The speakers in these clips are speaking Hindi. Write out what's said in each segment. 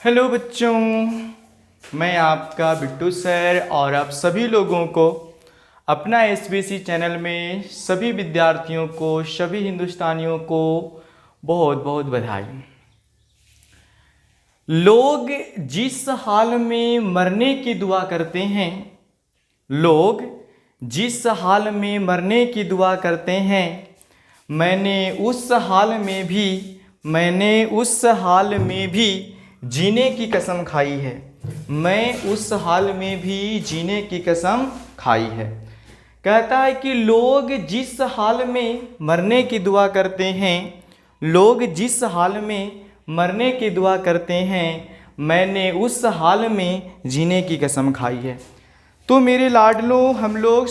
हेलो बच्चों, मैं आपका बिट्टू सर और आप सभी लोगों को अपना एसबीसी चैनल में सभी विद्यार्थियों को, सभी हिंदुस्तानियों को बहुत बहुत बधाई। लोग जिस हाल में मरने की दुआ करते हैं, लोग जिस हाल में मरने की दुआ करते हैं, मैंने उस हाल में भी जीने की कसम खाई है। मैं उस हाल में भी जीने की कसम खाई है। कहता है कि लोग जिस हाल में मरने की दुआ करते हैं, लोग जिस हाल में मरने की दुआ करते हैं, मैंने उस हाल में जीने की कसम खाई है। तो मेरे लाडलों, हम लोग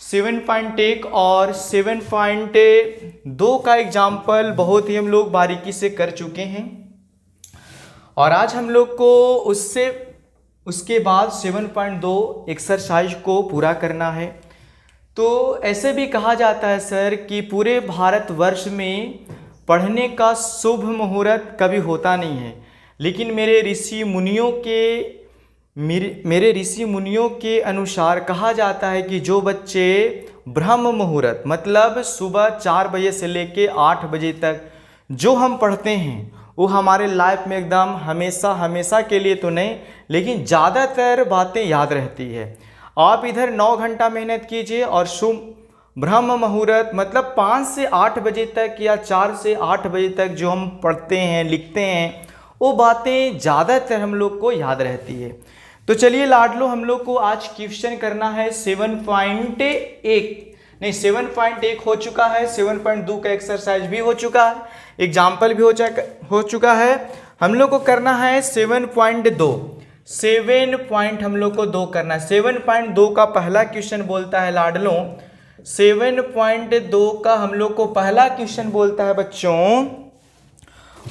7.1 और 7.2 का एग्जाम्पल बहुत ही हम लोग बारीकी से कर चुके हैं और आज हम लोग को उसके बाद 7.2 एक्सरसाइज को पूरा करना है। तो ऐसे भी कहा जाता है सर कि पूरे भारतवर्ष में पढ़ने का शुभ मुहूर्त कभी होता नहीं है, लेकिन मेरे ऋषि मुनियों के अनुसार कहा जाता है कि जो बच्चे ब्रह्म मुहूर्त मतलब सुबह 4 बजे से लेके 8 बजे तक जो हम पढ़ते हैं, वो हमारे लाइफ में एकदम हमेशा के लिए तो नहीं, लेकिन ज़्यादातर बातें याद रहती है। आप इधर 9 घंटा मेहनत कीजिए और ब्रह्म मुहूर्त मतलब 5 से 8 बजे तक या 4 से 8 बजे तक जो हम पढ़ते हैं, लिखते हैं, वो बातें ज़्यादातर हम लोग को याद रहती है। तो चलिए लाडलो, हम लोग को आज क्वेश्चन करना है 7.1 हो चुका है, 7.2 का एक्सरसाइज भी हो चुका है, एग्जाम्पल भी हो चुका है। हम लोग को करना है 7.2 हम लोग को 2 करना है। 7.2 का पहला क्वेश्चन बोलता है लाडलों, 7.2 का हम लोग को पहला क्वेश्चन बोलता है बच्चों,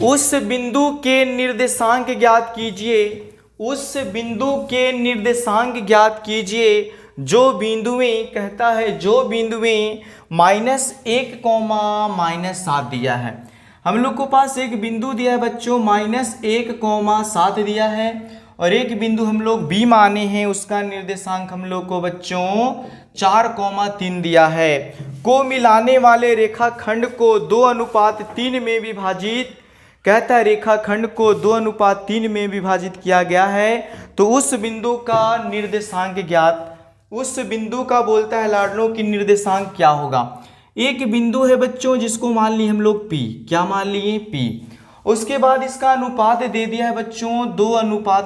उस बिंदु के निर्देशांक ज्ञात कीजिए। उस बिंदु के निर्देशांक ज्ञात कीजिए जो बिंदुएं, कहता है जो बिंदुएं -1, -7 दिया है। हम लोग को पास एक बिंदु दिया है बच्चों, -1, 7 दिया है, और एक बिंदु हम लोग बी माने हैं, उसका निर्देशांक हम लोग को बच्चों 4, 3 दिया है। को मिलाने वाले रेखाखंड को 2:3 में विभाजित, कहता है रेखाखंड को 2:3 में विभाजित किया गया है। तो उस बिंदु का निर्देशांक ज्ञात, उस बिंदु का बोलता है लाडलों की निर्देशांक क्या होगा। एक बिंदु है बच्चों जिसको मान लिए हम लोग P, क्या मान लिए P। उसके बाद इसका अनुपात दे दिया है बच्चों 2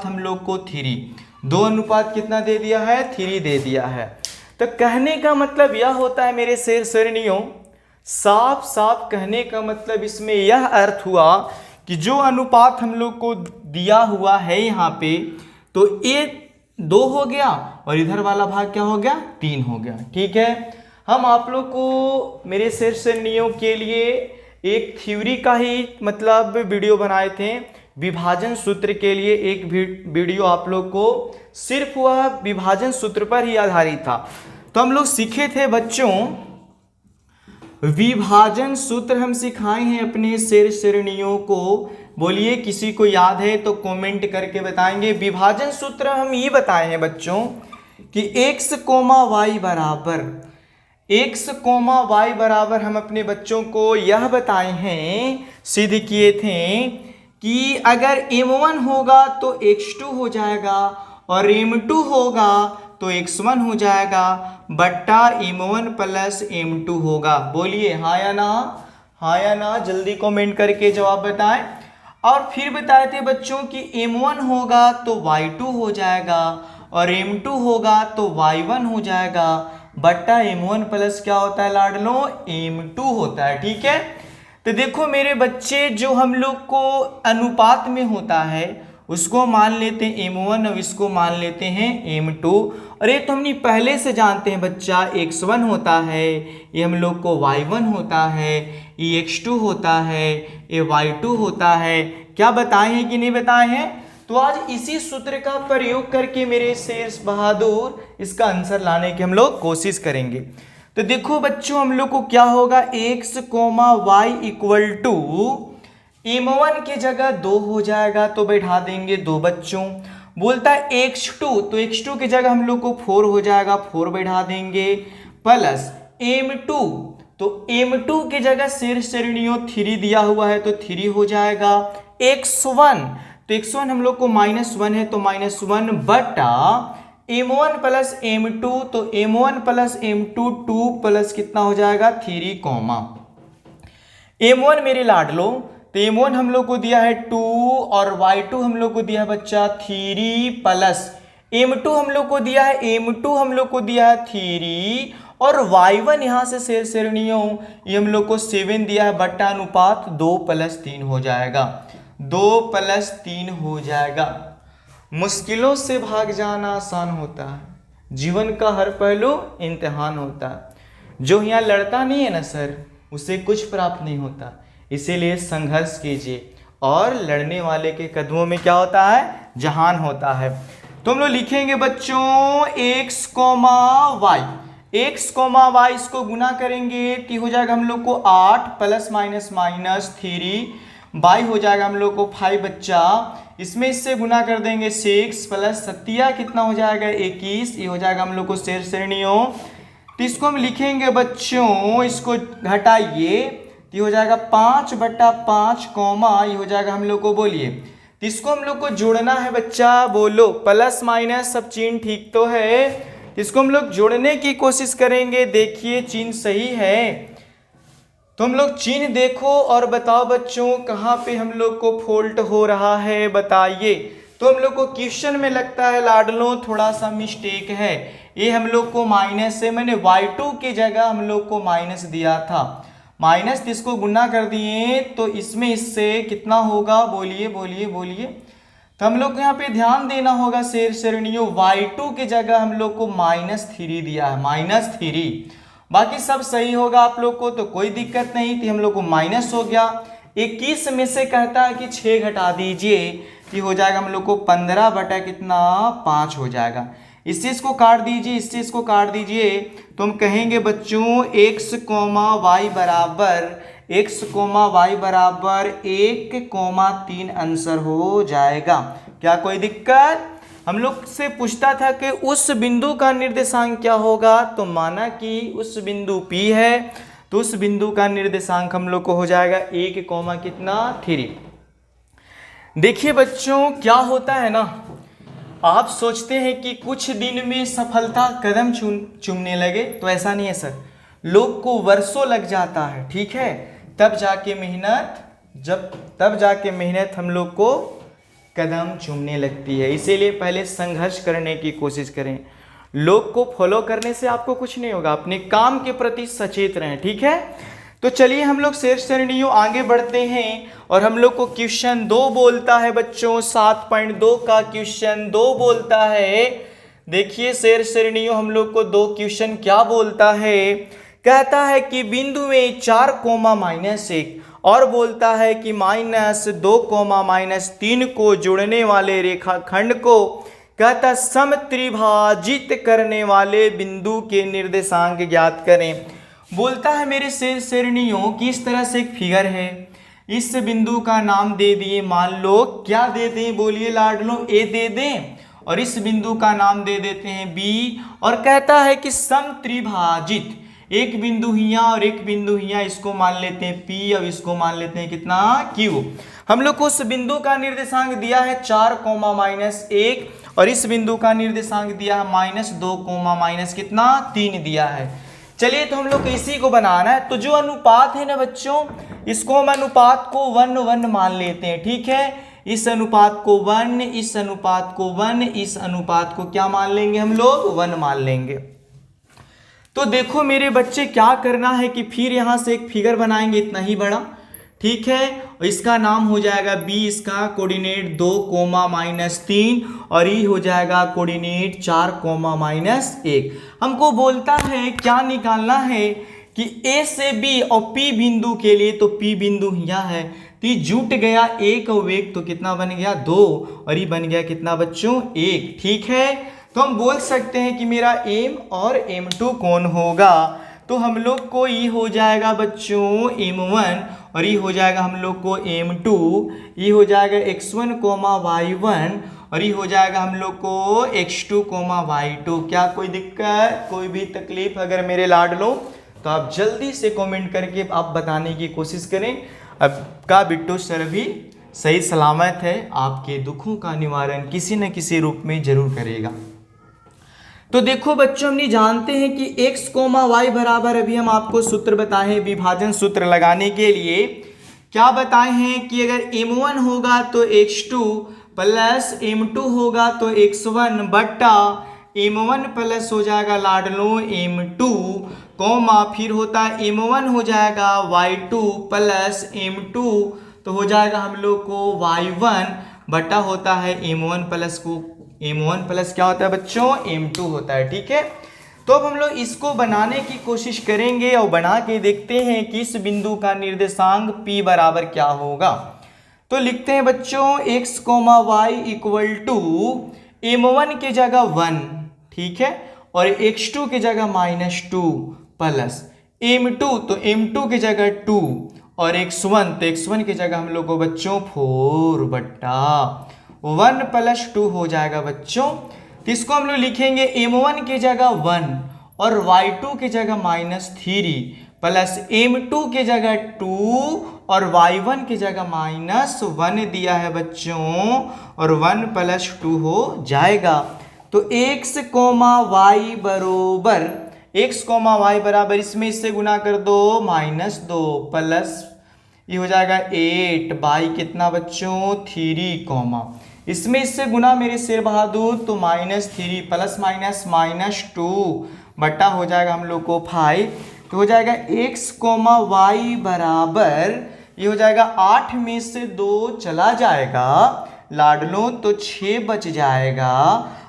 हम लोग को 3। 2 कितना दे दिया है, 3 दे दिया है। तो कहने का मतलब यह होता है मेरे शेरनियों, साफ साफ कहने का मतलब इसमें यह अर्थ हुआ कि जो अनुपात हम लोग को दिया हुआ है यहाँ पे, तो ये 2 हो गया और इधर वाला भाग क्या हो गया, 3 हो गया। ठीक है, हम आप लोग को मेरे शेरनियों के लिए एक थ्योरी का ही मतलब वीडियो बनाए थे, विभाजन सूत्र के लिए एक वीडियो आप लोग को सिर्फ वह विभाजन सूत्र पर ही आधारित था। तो हम लोग सीखे थे बच्चों, विभाजन सूत्र हम सिखाए हैं अपने शेरनियों को। बोलिए किसी को याद है तो कमेंट करके बताएंगे। विभाजन सूत्र हम ये बताए हैं बच्चों कि x, y बराबर हम अपने बच्चों को यह बताए हैं, सिद्ध किए थे कि अगर m1 होगा तो x2 हो जाएगा और m2 होगा तो x1 हो जाएगा बट्टा m1 + m2 होगा। बोलिए हाँ या ना, हाँ या ना, जल्दी कमेंट करके जवाब बताएं। और फिर बताए थे बच्चों कि m1 होगा तो y2 हो जाएगा और m2 होगा तो y1 हो जाएगा बट्टा m1 + क्या होता है लाडलों, m2 होता है। ठीक है, तो देखो मेरे बच्चे, जो हम लोग को अनुपात में होता है उसको मान लेते हैं m1 और इसको मान लेते हैं m2। और ये तो हमने पहले से जानते हैं बच्चा, x1 होता है, ये हम लोग को y1 होता है, ये x2 होता है, ये y2 होता है। क्या बताए हैं कि नहीं बताए हैं? तो आज इसी सूत्र का प्रयोग करके मेरे शेर बहादुर इसका आंसर लाने की हम लोग कोशिश करेंगे। तो देखो बच्चों, हम लोग को क्या होगा, x, y m1 की जगह 2 हो जाएगा तो बैठा देंगे 2 बच्चों। बोलता है x2, तो x2 की जगह हम लोग को 4 हो जाएगा, 4 बैठा देंगे, प्लस m2, तो m2 की जगह शीर्ष श्रेणियों 3 दिया हुआ है तो 3 हो जाएगा, x1, तो x1 हम लोग को -1 है तो -1 बटा m1 प्लस m2, तो m1 प्लस m2 2 प्लस कितना हो जाएगा 3 कॉमा m1 मेरे लाडलो, तो m1 हम लोग को दिया है 2 और y2 हम लोग को दिया है बच्चा 3 प्लस m2 हम लोग को दिया है 3 और y1 यहाँ से शेर श्रेणियों ये हम लोग को 7 दिया है बट्टा अनुपात 2 + 3 हो जाएगा, 2 + 3 हो जाएगा। मुश्किलों से भाग जाना आसान होता है, जीवन का हर पहलू इम्तिहान होता है। जो यहाँ लड़ता नहीं है ना सर, उसे कुछ प्राप्त नहीं होता, इसीलिए संघर्ष कीजिए और लड़ने वाले के कदमों में क्या होता है, जहान होता है। तो हम लोग लिखेंगे बच्चों x, y, x, y इसको गुना करेंगे तो हो जाएगा हम लोग को 8 ± -3, y हो जाएगा हम लोग को 5 बच्चा, इसमें इससे गुना कर देंगे 6 प्लस 7 कितना हो जाएगा 21, ये हो जाएगा हम लोग को शेर श्रेणियों। तो इसको हम लिखेंगे बच्चों, इसको घटाइए तो हो जाएगा 5/5 कॉमा ये हो जाएगा हम लोग को, बोलिए तो इसको हम लोग को जोड़ना है बच्चा, बोलो प्लस माइनस सब चिन्ह ठीक तो है, तो इसको हम लोग जोड़ने की कोशिश करेंगे। देखिए चिन्ह सही है तो हम लोग चिन्ह देखो और बताओ बच्चों कहाँ पे हम लोग को फॉल्ट हो रहा है, बताइए। तो हम लोग को क्वेश्चन में लगता है लाडलों थोड़ा सा मिस्टेक है, ये हम लोग को माइनस है, मैंने y2 की जगह हम लोग को माइनस दिया था, माइनस इसको गुना कर दिए तो इसमें इससे कितना होगा, बोलिए बोलिए बोलिए। तो हम लोग को यहाँ पे ध्यान देना होगा शेर श्रेणियों, y2 की जगह हम लोग को -3 दिया है, -3, बाकी सब सही होगा आप लोग को तो कोई दिक्कत नहीं थी, हम लोग को माइनस हो गया। 21 में से कहता है कि 6 घटा दीजिए कि हो जाएगा हम लोग को 15 बटा कितना 5 हो जाएगा। इस चीज़ को काट दीजिए, इस चीज़ को काट दीजिए तो हम कहेंगे बच्चों x, y बराबर 1,3 आंसर हो जाएगा। क्या कोई दिक्कत? हम लोग से पूछता था कि उस बिंदु का निर्देशांक क्या होगा, तो माना कि उस बिंदु P है तो उस बिंदु का निर्देशांक हम लोग को हो जाएगा 1,3। देखिए बच्चों क्या होता है ना, आप सोचते हैं कि कुछ दिन में सफलता कदम चूमने लगे, तो ऐसा नहीं है सर, लोग को वर्षों लग जाता है, ठीक है, तब जाके मेहनत हम लोग को कदम चूमने लगती है। इसीलिए पहले संघर्ष करने की कोशिश करें, लोग को फॉलो करने से आपको कुछ नहीं होगा, अपने काम के प्रति सचेत रहें, ठीक है। तो चलिए हम लोग शेर श्रेणियों आगे बढ़ते हैं और हम लोग को क्वेश्चन 2 बोलता है बच्चों, 7.2 का क्वेश्चन 2 बोलता है। देखिए शेर श्रेणियों हम लोग को 2 क्वेश्चन क्या बोलता है, कहता है कि बिंदु में 4, -1 और बोलता है कि -2, -3 को जोड़ने वाले रेखाखंड को कहता समत्रिभाजित करने वाले बिंदु के निर्देशांक ज्ञात करें। बोलता है मेरे शेर श्रेणियों कि इस तरह से एक फिगर है, इस बिंदु का नाम दे दिए, मान लो क्या दे दें, बोलिए लाडलो, ए दे दें, और इस बिंदु का नाम दे देते हैं बी, और कहता है कि समत्रिभाजित, एक बिंदु यहाँ और एक बिंदु यहाँ, इसको मान लेते हैं P और इसको मान लेते हैं कितना Q। हम लोग को उस बिंदु का निर्देशांक दिया है 4, -1 और इस बिंदु का निर्देशांक दिया है -2, कितना 3 दिया है। चलिए तो हम लोग को इसी को बनाना है, तो जो अनुपात है ना बच्चों, इसको हम अनुपात को 1:1 मान लेते हैं, ठीक है। इस अनुपात को 1, इस अनुपात को 1, इस अनुपात को क्या मान लेंगे हम लोग, 1 मान लेंगे। तो देखो मेरे बच्चे क्या करना है कि फिर यहाँ से एक फिगर बनाएंगे इतना ही बड़ा, ठीक है, और इसका नाम हो जाएगा बी, इसका कोऑर्डिनेट 2, -3 और ये हो जाएगा कोऑर्डिनेट 4, -1। हमको बोलता है क्या निकालना है कि ए से बी और पी बिंदु के लिए, तो पी बिंदु यहाँ है तो ये जुट गया 1 और 1 तो कितना बन गया 2 और ये बन गया कितना बच्चों 1, ठीक है। तो हम बोल सकते हैं कि मेरा m और m2 कौन होगा, तो हम लोग को ये हो जाएगा बच्चों m1 और ये हो जाएगा हम लोग को m2, ये हो जाएगा x1 y1 और ये हो जाएगा हम लोग को x2 y2। क्या कोई दिक्कत, कोई भी तकलीफ अगर मेरे लाडलो तो आप जल्दी से कमेंट करके आप बताने की कोशिश करें। अब का बिट्टू सर भी सही सलामत है, आपके दुखों का निवारण किसी न किसी रूप में जरूर करेगा। तो देखो बच्चों, हम जानते हैं कि x, y बराबर, अभी हम आपको सूत्र बताए हैं विभाजन सूत्र लगाने के लिए। क्या बताए हैं कि अगर m1 होगा तो x2 प्लस m2 होगा तो x1 बट्टा m1 प्लस हो जाएगा लाडलो m2 कॉमा फिर होता है m1 हो जाएगा y2 प्लस m2 तो हो जाएगा हम लोग को y1 बटा होता है m1 प्लस को m1 प्लस क्या होता है बच्चों, m2 होता है। ठीक है, तो अब हम लोग इसको बनाने की कोशिश करेंगे और बना के देखते हैं कि इस बिंदु का निर्देशांक p बराबर क्या होगा। तो लिखते हैं बच्चों x, y equal to m1 के जगह 1, ठीक है, और x2 के जगह -2 प्लस m2 तो m2 के जगह 2 और x1 तो x1 की जगह हम लोग को बच्चों 4 बट्टा 1 प्लस 2 हो जाएगा बच्चों। तो इसको हम लोग लिखेंगे m1 की जगह 1 और y2 की जगह -3 प्लस m2 की जगह 2 और y1 की जगह -1 दिया है बच्चों और 1 प्लस 2 हो जाएगा। तो x, y बरोबर x, y बराबर इसमें इससे गुना कर दो -2 प्लस ये हो जाएगा 8 बाई कितना बच्चों 3 इसमें इससे गुना मेरे शेर बहादुर तो -3 प्लस -2 बट्टा हो जाएगा हम लोग को 5। तो हो जाएगा x, y बराबर ये हो जाएगा 8 में से 2 चला जाएगा लाडलो तो 6 बच जाएगा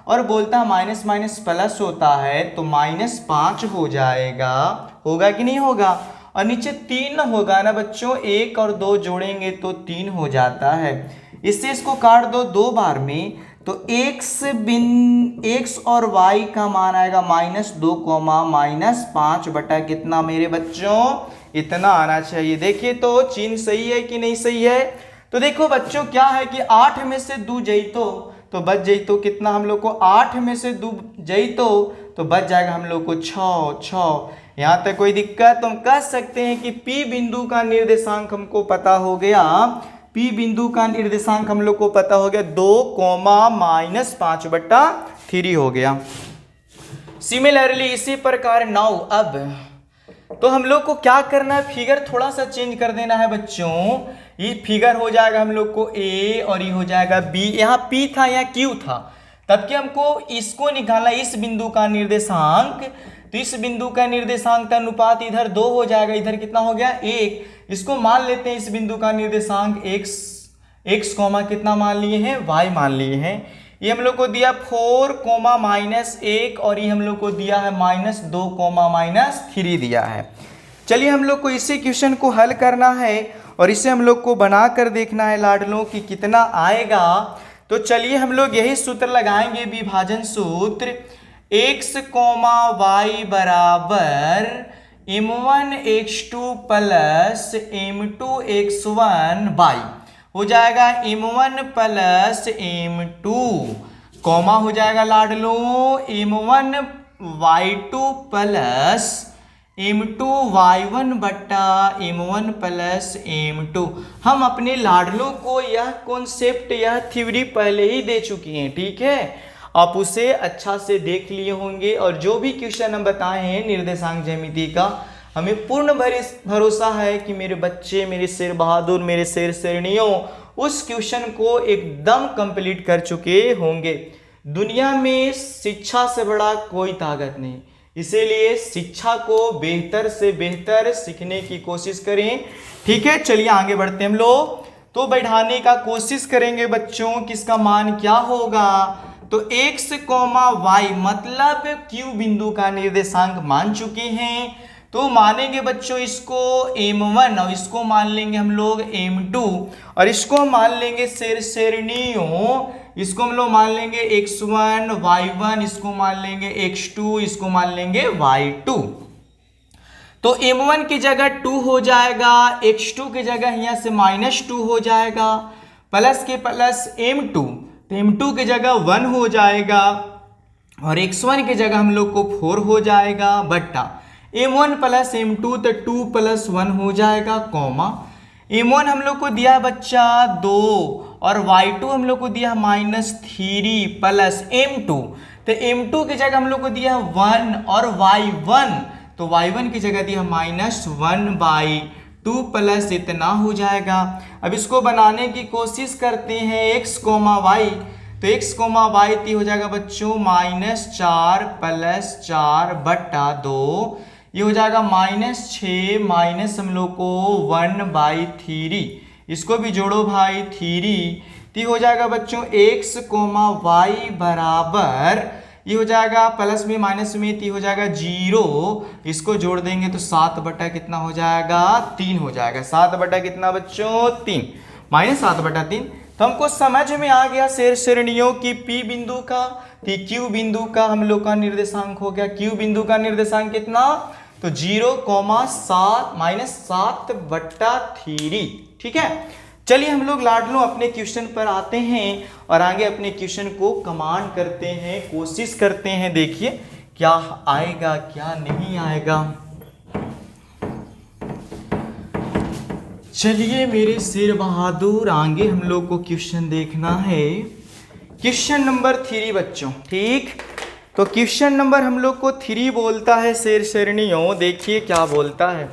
और बोलता है माइनस माइनस प्लस होता है तो -5 हो जाएगा। होगा कि नहीं होगा, और नीचे 3 होगा ना बच्चों, 1 और 2 जोड़ेंगे तो 3 हो जाता है। इससे इसको काट दो 2 बार में तो x और y का मान आएगा -2 -5 बटा कितना मेरे बच्चों, इतना आना चाहिए। देखिए तो चिन्ह सही है कि नहीं सही है। तो देखो बच्चों क्या है कि 8 में से 2 जइतो तो बच जइतो कितना हम लोग को, 8 में से 2 जइतो तो बच जाएगा हम लोग को 6। यहाँ तक कोई दिक्कत, तो हम कह सकते हैं कि P बिंदु का निर्देशांक हमको पता हो गया। P बिंदु का निर्देशांक हम लोग को पता हो गया 2, -5 बट्टा 3 हो गया। सिमिलरली इसी प्रकार 9 अब तो हम लोग को क्या करना है, फिगर थोड़ा सा चेंज कर देना है बच्चों। ये फिगर हो जाएगा हम लोग को A और ये हो जाएगा B। यहाँ P था यहाँ Q था, तब कि हमको इसको निकालना इस बिंदु का निर्देशांक। तो इस बिंदु का निर्देशांक का अनुपात इधर 2 हो जाएगा, इधर कितना हो गया 1। इसको मान लेते हैं इस बिंदु का निर्देशांक x कितना मान लिए हैं, y मान लिए हैं। ये हम लोग को दिया 4, -1 और ये हम लोग को दिया है -2, -3 दिया है। चलिए हम लोग को इसी क्वेश्चन को हल करना है और इसे हम लोग को बना कर देखना है लाडलों कि कितना आएगा। तो चलिए हम लोग यही सूत्र लगाएंगे, विभाजन सूत्र। x, y बराबर m1 x2 plus m2 x1 y हो जाएगा m1 प्लस m2 कॉमा हो जाएगा लाडलो m1 y2 plus m2 y1 बट्टा m1 प्लस m2। हम अपने लाडलों को यह कॉन्सेप्ट, यह थ्योरी पहले ही दे चुकी हैं, ठीक है, आप उसे अच्छा से देख लिए होंगे। और जो भी क्वेश्चन हम बताए हैं निर्देशांक ज्यामिति का, हमें पूर्ण भरोसा है कि मेरे बच्चे, मेरे शेर बहादुर, मेरे शेर शेरनियों उस क्वेश्चन को एकदम कंप्लीट कर चुके होंगे। दुनिया में शिक्षा से बड़ा कोई ताकत नहीं, इसीलिए शिक्षा को बेहतर से बेहतर सीखने की कोशिश करें, ठीक है। चलिए आगे बढ़ते हैं हम लोग। तो बैठाने का कोशिश करेंगे बच्चों कि इसका मान क्या होगा। तो x, y मतलब Q बिंदु का निर्देशांक मान चुके हैं, तो मानेंगे बच्चों इसको m1 और इसको मान लेंगे हम लोग m2 और इसको मान लेंगे शेरनियों, इसको हम लोग मान लेंगे x1 y1, इसको मान लेंगे x2, इसको मान लेंगे y2। तो m1 की जगह 2 हो जाएगा, x2 की जगह यहाँ से -2 हो जाएगा, प्लस के प्लस m2, तो m2 की जगह 1 हो जाएगा और x1 की जगह हम लोग को 4 हो जाएगा, बट्टा m1 प्लस m2 तो 2 प्लस 1 हो जाएगा, कॉमा m1 हम लोग को दिया है बच्चा 2 और y2 हम लोग को दिया -3 प्लस m2, तो m2 की जगह हम लोग को दिया 1 और y1, तो y1 की जगह दिया -1/2 प्लस इतना हो जाएगा। अब इसको बनाने की कोशिश करते हैं x, y, तो x, y हो जाएगा बच्चों -4 प्लस 4 बट्टा 2, ये हो जाएगा -6 माइनस हम लोग को 1/3, इसको भी जोड़ो भाई 3, तो हो जाएगा बच्चों x, y बराबर, ये हो जाएगा प्लस में माइनस में, तो हो जाएगा 0, इसको जोड़ देंगे तो 7 बटा कितना हो जाएगा 3 हो जाएगा, 7 बटा कितना बच्चों 3, -7/3। तो हमको समझ में आ गया शेर श्रेणियों की P बिंदु का, Q बिंदु का हम लोग का निर्देशांक हो गया। Q बिंदु का निर्देशांक कितना, तो 0,7 -7/3, ठीक है। चलिए हम लोग लाडलो अपने क्वेश्चन पर आते हैं और आगे अपने क्वेश्चन को कमांड करते हैं, कोशिश करते हैं, देखिए क्या आएगा क्या नहीं आएगा। चलिए मेरे शेर बहादुर, आगे हम लोग को क्वेश्चन देखना है, क्वेश्चन नंबर 3 बच्चों, ठीक। तो क्वेश्चन नंबर हम लोग को 3 बोलता है शेर श्रेणियों, देखिए क्या बोलता है।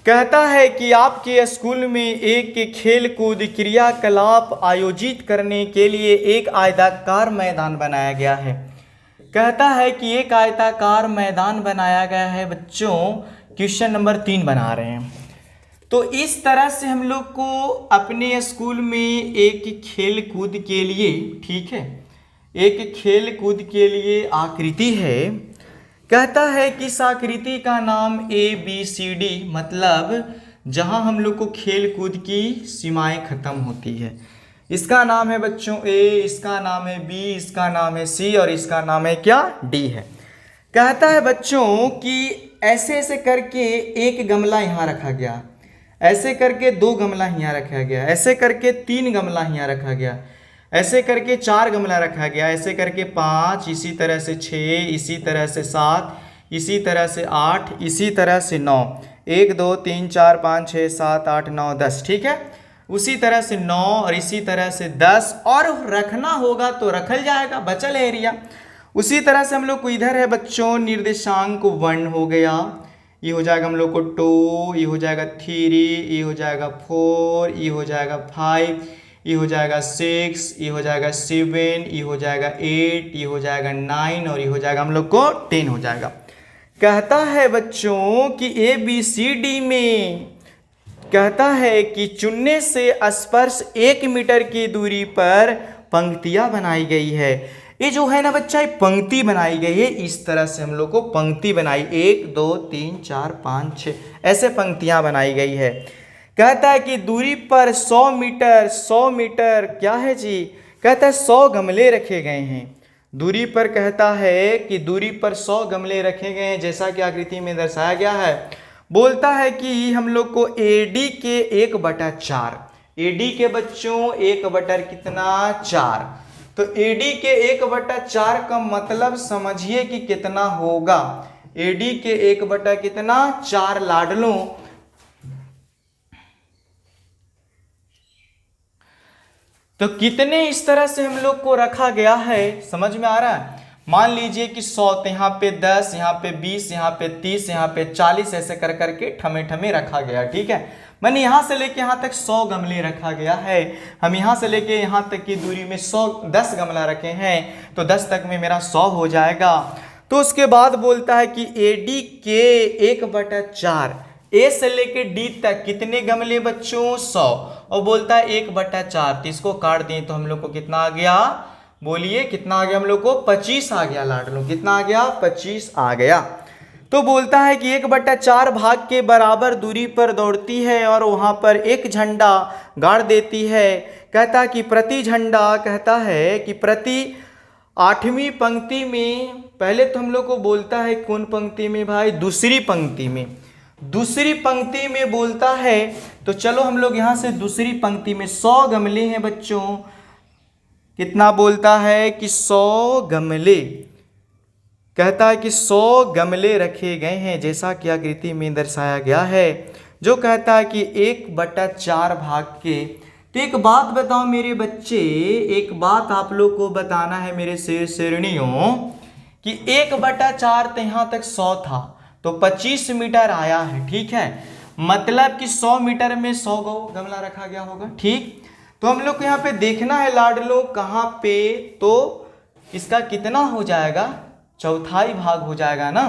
कहता है कि आपके स्कूल में एक खेल कूद क्रियाकलाप आयोजित करने के लिए एक आयताकार मैदान बनाया गया है। कहता है कि एक आयताकार मैदान बनाया गया है बच्चों, क्वेश्चन नंबर 3 बना रहे हैं। तो इस तरह से हम लोग को अपने स्कूल में एक खेल कूद के लिए, ठीक है, एक खेल कूद के लिए आकृति है। कहता है कि इस आकृति का नाम ABCD, मतलब जहां हम लोग को खेल कूद की सीमाएं खत्म होती है, इसका नाम है बच्चों A, इसका नाम है B, इसका नाम है C और इसका नाम है क्या D है। कहता है बच्चों कि ऐसे ऐसे करके एक गमला यहाँ रखा गया, ऐसे करके 2 गमला यहाँ रखा गया, ऐसे करके 3 गमला यहाँ रखा गया, ऐसे करके 4 गमला रखा गया, ऐसे करके 5, इसी तरह से 6, इसी तरह से 7, इसी तरह से 8, इसी तरह से 9, 1 2 3 4 5 6 7 8 9 10, ठीक है। उसी तरह से 9 और इसी तरह से 10, और रखना होगा तो रखल जाएगा, बचल है एरिया। उसी तरह से हम लोग को इधर है बच्चों निर्देशांक 1 हो गया, ये हो जाएगा हम लोग को 2, ये हो जाएगा 3, ये हो जाएगा 4, ये हो जाएगा 5, ये हो जाएगा 6, ये हो जाएगा 7, ये हो जाएगा 8, ये हो जाएगा 9 और ये हो जाएगा हम लोग को 10 हो जाएगा। कहता है बच्चों कि ABCD में कहता है कि चुनने से स्पर्श 1 मीटर की दूरी पर पंक्तियां बनाई गई है। ये जो है ना बच्चा, ये पंक्ति बनाई गई है, इस तरह से हम लोग को पंक्ति बनाई, 1 2 3 4 5 6 ऐसे पंक्तियां बनाई गई है। कहता है कि दूरी पर 100 मीटर क्या है जी, कहता है 100 गमले रखे गए हैं। दूरी पर कहता है कि दूरी पर 100 गमले रखे गए हैं, जैसा कि आकृति में दर्शाया गया है। बोलता है कि हम लोग को AD के 1/4, AD के बच्चों 1/4 कितना 4, तो AD के 1/4 का मतलब समझिए कि कितना होगा, AD के 1/4 लाडलों, तो कितने इस तरह से हम लोग को रखा गया है, समझ में आ रहा है। मान लीजिए कि 100, तो यहाँ पे 10, यहाँ पे 20, यहाँ पे 30, यहाँ पे 40 ऐसे कर करके ठमे ठमे रखा गया, ठीक है। मैंने यहाँ से लेके यहाँ तक 100 गमले रखा गया है। हम यहाँ से लेके यहाँ तक की दूरी में 10 गमला रखे हैं, तो 10 तक में मेरा 100 हो जाएगा। तो उसके बाद बोलता है कि AD के 1/4, A से लेके D तक कितने गमले बच्चों 100, और बोलता है 1/4, तो इसको काट दें तो हम लोग को कितना आ गया, बोलिए कितना आ गया, हम लोग को 25 आ गया लाडलो, कितना आ गया 25 आ गया। तो बोलता है कि 1/4 भाग के बराबर दूरी पर दौड़ती है और वहां पर एक झंडा गाड़ देती है। कहता है कि प्रति झंडा, कहता है कि प्रति 8वीं पंक्ति में पहले तो हम लोग को बोलता है कौन पंक्ति में भाई, दूसरी पंक्ति में, दूसरी पंक्ति में बोलता है। तो चलो हम लोग यहाँ से दूसरी पंक्ति में 100 गमले हैं बच्चों, कितना बोलता है कि 100 गमले, कहता है कि 100 गमले रखे गए हैं जैसा कि आकृति में दर्शाया गया है, जो कहता है कि 1/4 भाग के। तो एक बात बताओ मेरे बच्चे, एक बात आप लोग को बताना है मेरे शेर शेरनियों कि 1/4 तो यहाँ तक 100 था तो 25 मीटर आया है, ठीक है, मतलब कि 100 मीटर में 100 गमला रखा गया होगा, ठीक। तो हम लोग को यहाँ पे देखना है लाडलो कहाँ पे, तो इसका कितना हो जाएगा, चौथाई भाग हो जाएगा ना।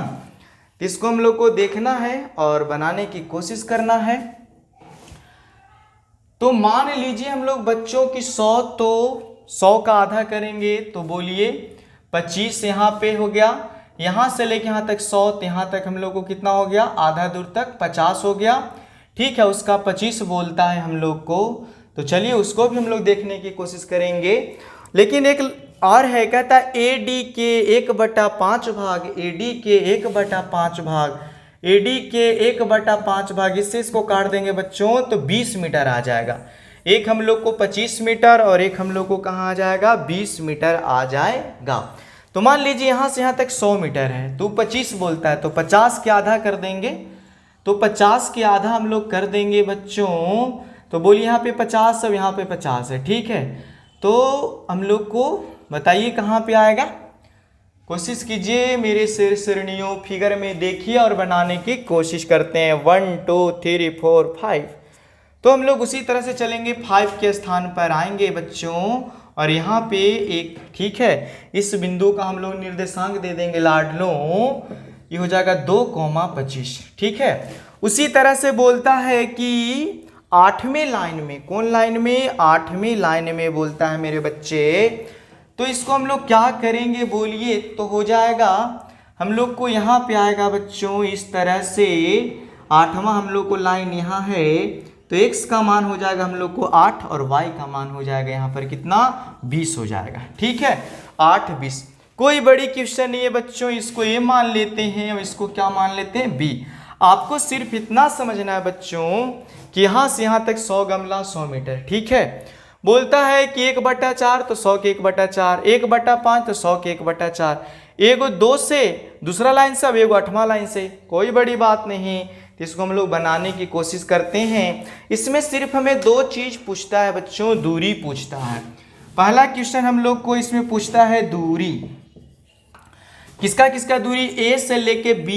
तो इसको हम लोग को देखना है और बनाने की कोशिश करना है। तो मान लीजिए हम लोग बच्चों की 100, तो 100 का आधा करेंगे तो बोलिए 25 यहाँ पे हो गया, यहाँ से लेके यहाँ तक 100, तो यहाँ तक हम लोग को कितना हो गया, आधा दूर तक 50 हो गया, ठीक है। उसका 25 बोलता है हम लोग को, तो चलिए उसको भी हम लोग देखने की कोशिश करेंगे। लेकिन एक और है, कहता है AD के 1/5 भाग, AD के 1/5 भाग, AD के 1/5 भाग, इससे इसको काट देंगे बच्चों तो 20 मीटर आ जाएगा। एक हम लोग को 25 मीटर और एक हम लोग को कहाँ आ जाएगा, 20 मीटर आ जाएगा। तो मान लीजिए यहाँ से यहाँ तक 100 मीटर है, तो 25 बोलता है, तो 50 के आधा कर देंगे, तो 50 के आधा हम लोग कर देंगे बच्चों, तो बोलिए यहाँ पे 50 और यहाँ पे 50 है, ठीक है। तो हम लोग को बताइए कहाँ पे आएगा, कोशिश कीजिए मेरे शेर शेरनियों, फिगर में देखिए और बनाने की कोशिश करते हैं। 1 2 3 4 5। तो हम लोग उसी तरह से चलेंगे, 5 के स्थान पर आएंगे बच्चों और यहाँ पे एक, ठीक है, इस बिंदु का हम लोग निर्देशांक दे देंगे लाडलों, ये हो जाएगा 2,25, ठीक है। उसी तरह से बोलता है कि 8वें लाइन में, कौन लाइन में, 8वें लाइन में बोलता है मेरे बच्चे। तो इसको हम लोग क्या करेंगे बोलिए, तो हो जाएगा हम लोग को यहाँ पे आएगा बच्चों इस तरह से, 8वां हम लोग को लाइन यहाँ है, तो x का मान हो जाएगा हम लोग को 8 और y का मान हो जाएगा यहाँ पर कितना, 20 हो जाएगा, ठीक है। 8 20, कोई बड़ी क्वेश्चन नहीं है बच्चों, इसको ये मान लेते हैं और इसको क्या मान लेते हैं, b। आपको सिर्फ इतना समझना है बच्चों कि यहाँ से यहाँ तक 100 गमला 100 मीटर, ठीक है। बोलता है कि 1/4 तो 100 के 1/4, 1/5 तो 100 के 1/4, एगो 2 से दूसरा लाइन से, अब एगो 8वां लाइन से, कोई बड़ी बात नहीं। तो इसको हम लोग बनाने की कोशिश करते हैं। इसमें सिर्फ हमें 2 चीज़ पूछता है बच्चों, दूरी पूछता है। पहला क्वेश्चन हम लोग को इसमें पूछता है दूरी, किसका किसका दूरी, A से लेके B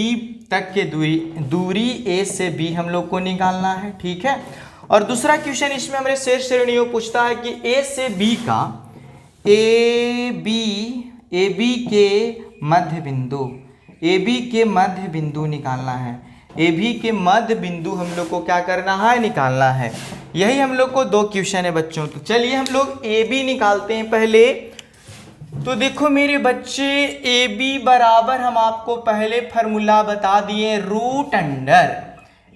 तक के दूरी A से B हम लोग को निकालना है, ठीक है। और दूसरा क्वेश्चन इसमें हमारे शेर शेरनियों पूछता है कि A से B का AB के मध्य बिंदु, AB के मध्य बिंदु निकालना है। AB के मध्य बिंदु हम लोग को क्या करना है, निकालना है। यही हम लोग को 2 क्वेश्चन है बच्चों। तो चलिए हम लोग AB निकालते हैं पहले। तो देखो मेरे बच्चे, AB बराबर हम आपको पहले फार्मूला बता दिए,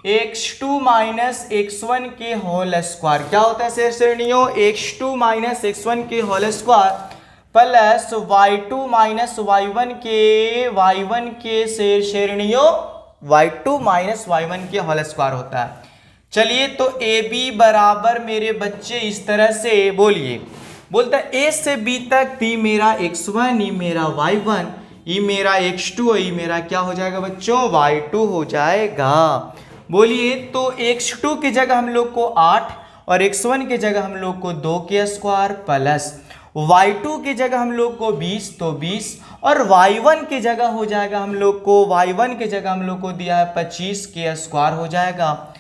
√x2 - x1 के होल स्क्वायर। क्या होता है शेर शेरनियों, x2 - x1 के whole square plus y2 - y1 के शेर शेरनियों y2 - y1 के होल स्क्वायर होता है। चलिए तो AB बराबर मेरे बच्चे इस तरह से बोलिए, बोलता है A से B तक, P मेरा x1, E मेरा y1, E मेरा x2 और E मेरा क्या हो जाएगा बच्चों, y2 हो जाएगा। बोलिए तो x2 की जगह हम लोग को 8 और x1 की जगह हम लोग को 2 के स्क्वायर प्लस y2 की जगह हम लोग को 20, तो 20 और y1 की जगह हो जाएगा हम लोग को, y1 की जगह हम लोग को दिया है 25 के स्क्वायर हो जाएगा।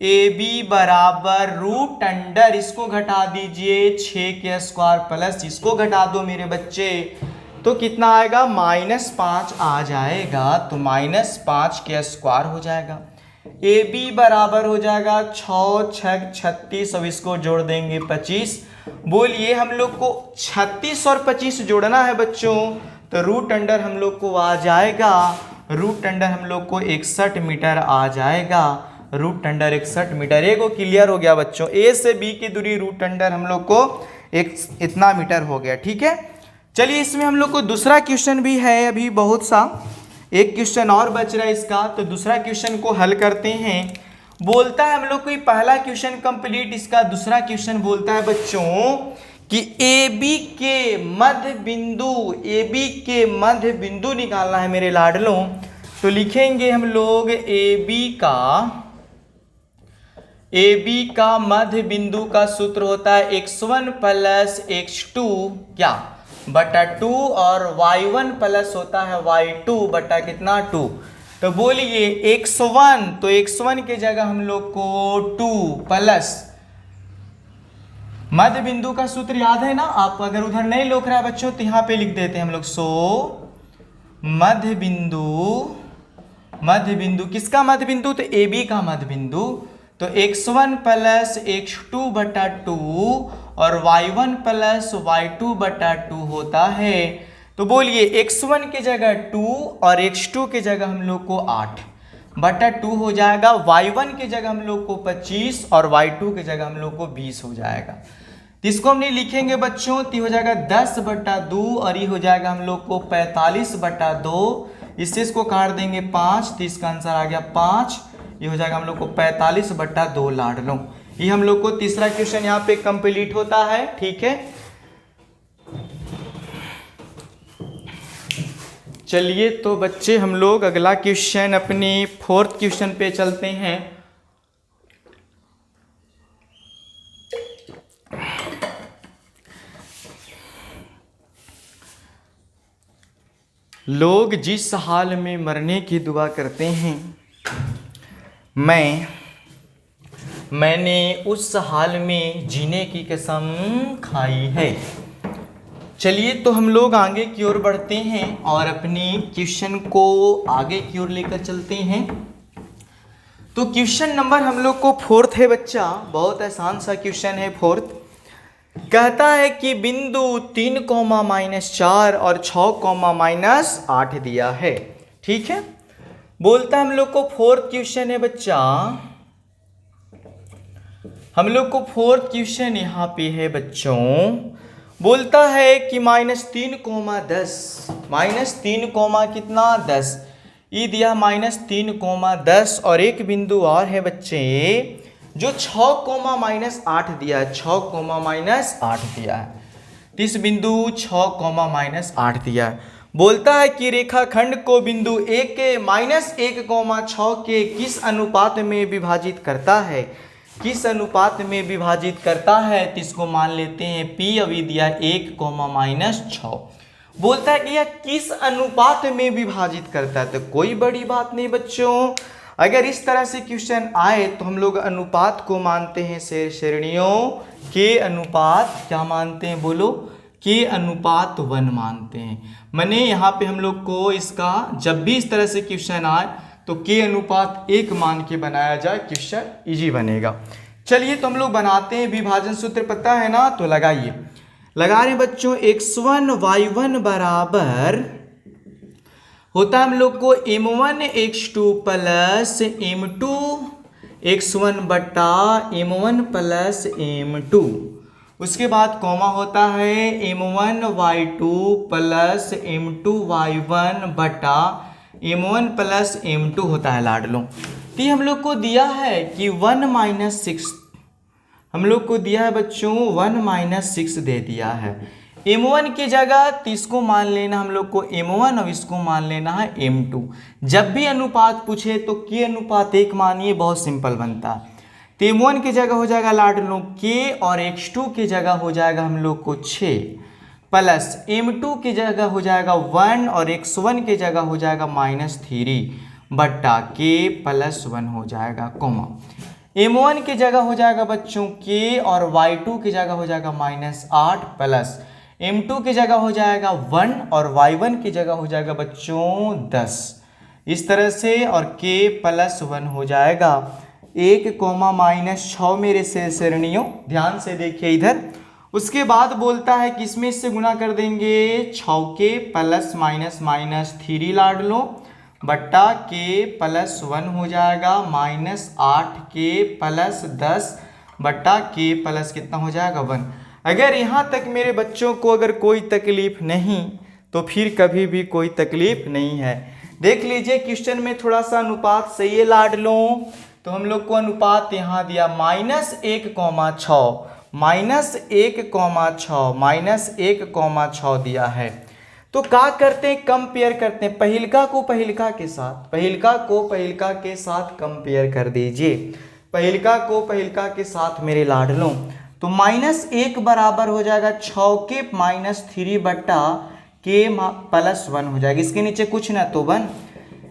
AB बराबर √, इसको घटा दीजिए 6 के स्क्वायर प्लस इसको घटा दो मेरे बच्चे, तो कितना आएगा, -5 आ जाएगा। तो -5 के स्क्वायर हो जाएगा। AB बराबर हो जाएगा 6 6 36, अब इसको जोड़ देंगे 25। बोलिए हम लोग को 36 और 25 जोड़ना है बच्चों, तो √, हम लोग को आ जाएगा, √, हम लोग को 61 मीटर आ जाएगा। √, 61 मीटर। एगो क्लियर हो गया बच्चों, A से B की दूरी √, हम लोग को इतना मीटर हो गया, ठीक है। चलिए इसमें हम लोग को दूसरा क्वेश्चन भी है, अभी बहुत सा एक क्वेश्चन और बच रहा है इसका, तो दूसरा क्वेश्चन को हल करते हैं। बोलता है हम लोग को ये पहला क्वेश्चन कंप्लीट, इसका दूसरा क्वेश्चन बोलता है बच्चों कि ए बी के मध्य बिंदु निकालना है मेरे लाडलों। तो लिखेंगे हम लोग ए बी का मध्य बिंदु का सूत्र होता है x1 प्लस x2 क्या बटा 2 और y1 प्लस होता है y2 बटा कितना 2। तो बोलिए x1, तो x1 के जगह हम लोग को 2 प्लस मध्य बिंदु का सूत्र याद है ना, आप अगर उधर नहीं लिख रहा है बच्चों तो यहाँ पे लिख देते हैं हम लोग। सो मध्य बिंदु किसका मध्य बिंदु, तो ए बी का मध्य बिंदु। तो x1 प्लस x2 बटा 2 और y1 प्लस y2 बटा 2 होता है। तो बोलिए x1 के जगह 2 और x2 के जगह हम लोग को 8 बटा 2 हो जाएगा, y1 के जगह हम लोग को 25 और y2 के जगह हम लोग को 20 हो जाएगा। तो इसको हम नहीं लिखेंगे बच्चों, तो हो जाएगा 10 बटा 2 और ये हो जाएगा हम लोग को 45 बटा 2। इससे इसको काट देंगे 5, तो इसका आंसर आ गया 5। ये हो जाएगा हम लोग को 45 बटा 2 लाडलों। ये हम लोग को तीसरा क्वेश्चन यहाँ पे कंप्लीट होता है। ठीक है, चलिए तो बच्चे हम लोग अगला क्वेश्चन अपनी फोर्थ क्वेश्चन पे चलते हैं। लोग जिस हाल में मरने की दुआ करते हैं, मैंने उस हाल में जीने की कसम खाई है। चलिए तो हम लोग आगे की ओर बढ़ते हैं और अपनी क्वेश्चन को आगे की ओर लेकर चलते हैं। तो क्वेश्चन नंबर हम लोग को फोर्थ है बच्चा, बहुत आसान सा क्वेश्चन है फोर्थ। कहता है कि बिंदु 3,-4 और 6,-8 दिया है। ठीक है, बोलता हम लोग को फोर्थ क्वेश्चन है बच्चा, हम लोग को फोर्थ क्वेश्चन यहाँ पे है बच्चों। बोलता है कि -3,10 कितना 10, ये दिया -3,10 और एक बिंदु और है बच्चे जो 6,-8 दिया है, 6,-8 दिया है। तो इस बिंदु 6,-8 दिया है। बोलता है कि रेखाखंड को बिंदु A के -1,6 के किस अनुपात में विभाजित करता है, किस अनुपात में विभाजित करता है। तो इसको मान लेते हैं P, अभी दिया 1,-6। बोलता है कि यह किस अनुपात में विभाजित करता है। तो कोई बड़ी बात नहीं बच्चों, अगर इस तरह से क्वेश्चन आए तो हम लोग अनुपात को मानते हैं श्रेणियों के अनुपात, क्या मानते हैं बोलो, के अनुपात 1 मानते हैं। माने यहाँ पे हम लोग को इसका जब भी इस तरह से क्वेश्चन आए तो के अनुपात 1 मान के बनाया जाए, क्वेश्चन इजी बनेगा। चलिए तो हम लोग बनाते हैं, विभाजन सूत्र पता है ना, तो लगाइए। लगा रहे बच्चों, x1 y1 बराबर होता है हम लोग को m1 x2 plus m2 x1 बटा m1 प्लस m2। उसके बाद कॉमा होता है m1 y2 plus m2 y1 बटा m1 प्लस m2 होता है लाडलों। तो हम लोग को दिया है कि 1-6, हम लोग को दिया है बच्चों 1-6 दे दिया है। m1 की जगह तो इसको मान लेना हम लोग को m1 और इसको मान लेना है m2। जब भी अनुपात पूछे तो k अनुपात 1 मानिए, बहुत सिंपल बनता है। तो m1 की जगह हो जाएगा लाडलों k और x2 की जगह हो जाएगा हम लोग को 6 प्लस m2 की जगह हो जाएगा 1 और x1 की जगह हो जाएगा -3 बट्टा k प्लस 1 हो जाएगा कॉमा। m1 की जगह हो जाएगा बच्चों k और y2 की जगह हो जाएगा -8 प्लस m2 की जगह हो जाएगा 1 और y1 की जगह हो जाएगा बच्चों 10। इस तरह से और k प्लस 1 हो जाएगा 1,-6 मेरे से श्रेणियों, ध्यान से देखिए इधर। उसके बाद बोलता है कि इसमें से गुना कर देंगे 6k प्लस -3 लाडलो बट्टा k प्लस 1 हो जाएगा -8k प्लस 10 बट्टा k प्लस कितना हो जाएगा 1। अगर यहाँ तक मेरे बच्चों को अगर कोई तकलीफ नहीं तो फिर कभी भी कोई तकलीफ नहीं है। देख लीजिए क्वेश्चन में थोड़ा सा अनुपात सही है लाडलों। तो हम लोग को अनुपात यहाँ दिया -1,6 -1,6 दिया है। तो क्या करते हैं, कंपेयर करते हैं पहिलका को पहिलका के साथ, पहिलका को पहिलका के साथ कंपेयर कर दीजिए, पहिलका को पहिलका के साथ मेरे लाडलों। तो -1 बराबर हो जाएगा 6 के -3 बट्टा के +1 हो जाएगा। इसके नीचे कुछ ना तो 1,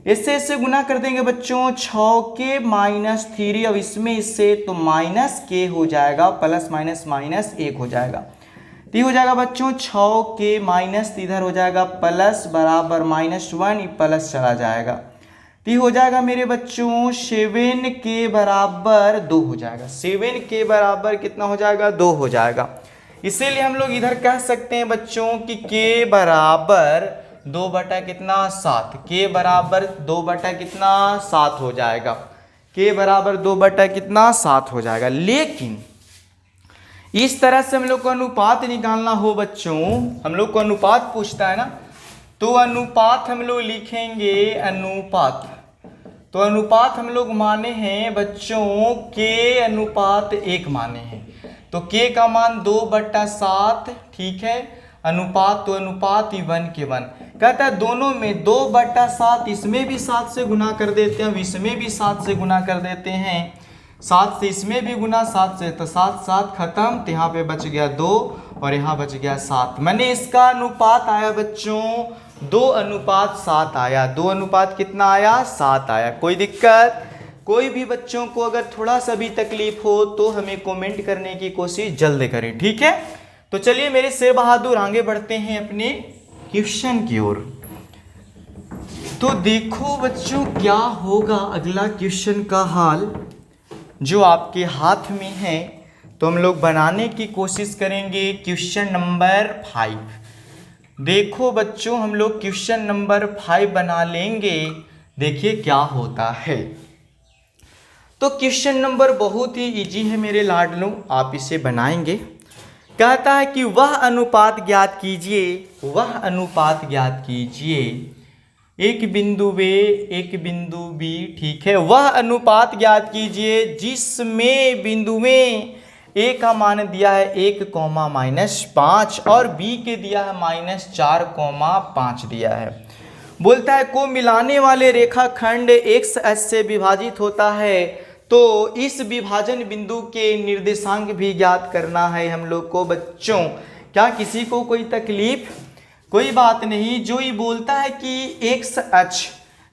इससे गुना कर देंगे बच्चों 6 के -3, अब इसमें इससे तो माइनस के हो जाएगा, प्लस माइनस माइनस 1 हो जाएगा। तो ये हो जाएगा बच्चों 6 के माइनस इधर हो जाएगा प्लस बराबर -1, प्लस चला जाएगा। तो ये हो जाएगा मेरे बच्चों 7 के बराबर 2 हो जाएगा। 7 के बराबर कितना हो जाएगा, 2 हो जाएगा। इसीलिए हम लोग इधर कह सकते हैं बच्चों कि के बराबर 2 बटा कितना 7, के बराबर 2 बटा कितना 7 हो जाएगा, के बराबर 2 बटा कितना 7 हो जाएगा। लेकिन इस तरह से हम लोग को अनुपात निकालना हो बच्चों, हम लोग को अनुपात पूछता है ना, तो अनुपात हम लोग लिखेंगे अनुपात। तो अनुपात हम लोग माने हैं बच्चों के अनुपात 1 माने हैं। तो के का मान 2/7, ठीक है। अनुपात तो अनुपात ही 1 के 1 कहता है। दोनों में 2/7, इसमें भी 7 से गुना कर देते हैं, इसमें भी 7 से गुना कर देते हैं, 7 से इसमें भी गुना 7 से, तो 7 7 खत्म, तो यहाँ पे बच गया 2 और यहाँ बच गया 7। मैंने इसका अनुपात आया बच्चों 2:7 आया। 2 कितना आया 7 आया। कोई दिक्कत, कोई भी बच्चों को अगर थोड़ा सा भी तकलीफ हो तो हमें कमेंट करने की कोशिश जल्द करें, ठीक है। तो चलिए मेरे शेर बहादुर आगे बढ़ते हैं अपने क्वेश्चन की ओर। तो देखो बच्चों क्या होगा अगला क्वेश्चन का हाल जो आपके हाथ में है। तो हम लोग बनाने की कोशिश करेंगे क्वेश्चन नंबर 5। देखो बच्चों हम लोग क्वेश्चन नंबर 5 बना लेंगे, देखिए क्या होता है। तो क्वेश्चन नंबर बहुत ही इजी है मेरे लाडलों, आप इसे बनाएंगे। कहता है कि वह अनुपात ज्ञात कीजिए, वह अनुपात ज्ञात कीजिए, एक बिंदु ए एक बिंदु बी, ठीक है। वह अनुपात ज्ञात कीजिए जिसमें बिंदु में ए का मान दिया है 1,-5 और बी के दिया है -4,5 दिया है। बोलता है को मिलाने वाले रेखाखंड एक्स एच से विभाजित होता है, तो इस विभाजन बिंदु के निर्देशांक भी ज्ञात करना है हम लोग को बच्चों। क्या किसी को कोई तकलीफ, कोई बात नहीं। जो ये बोलता है कि एक्स एच,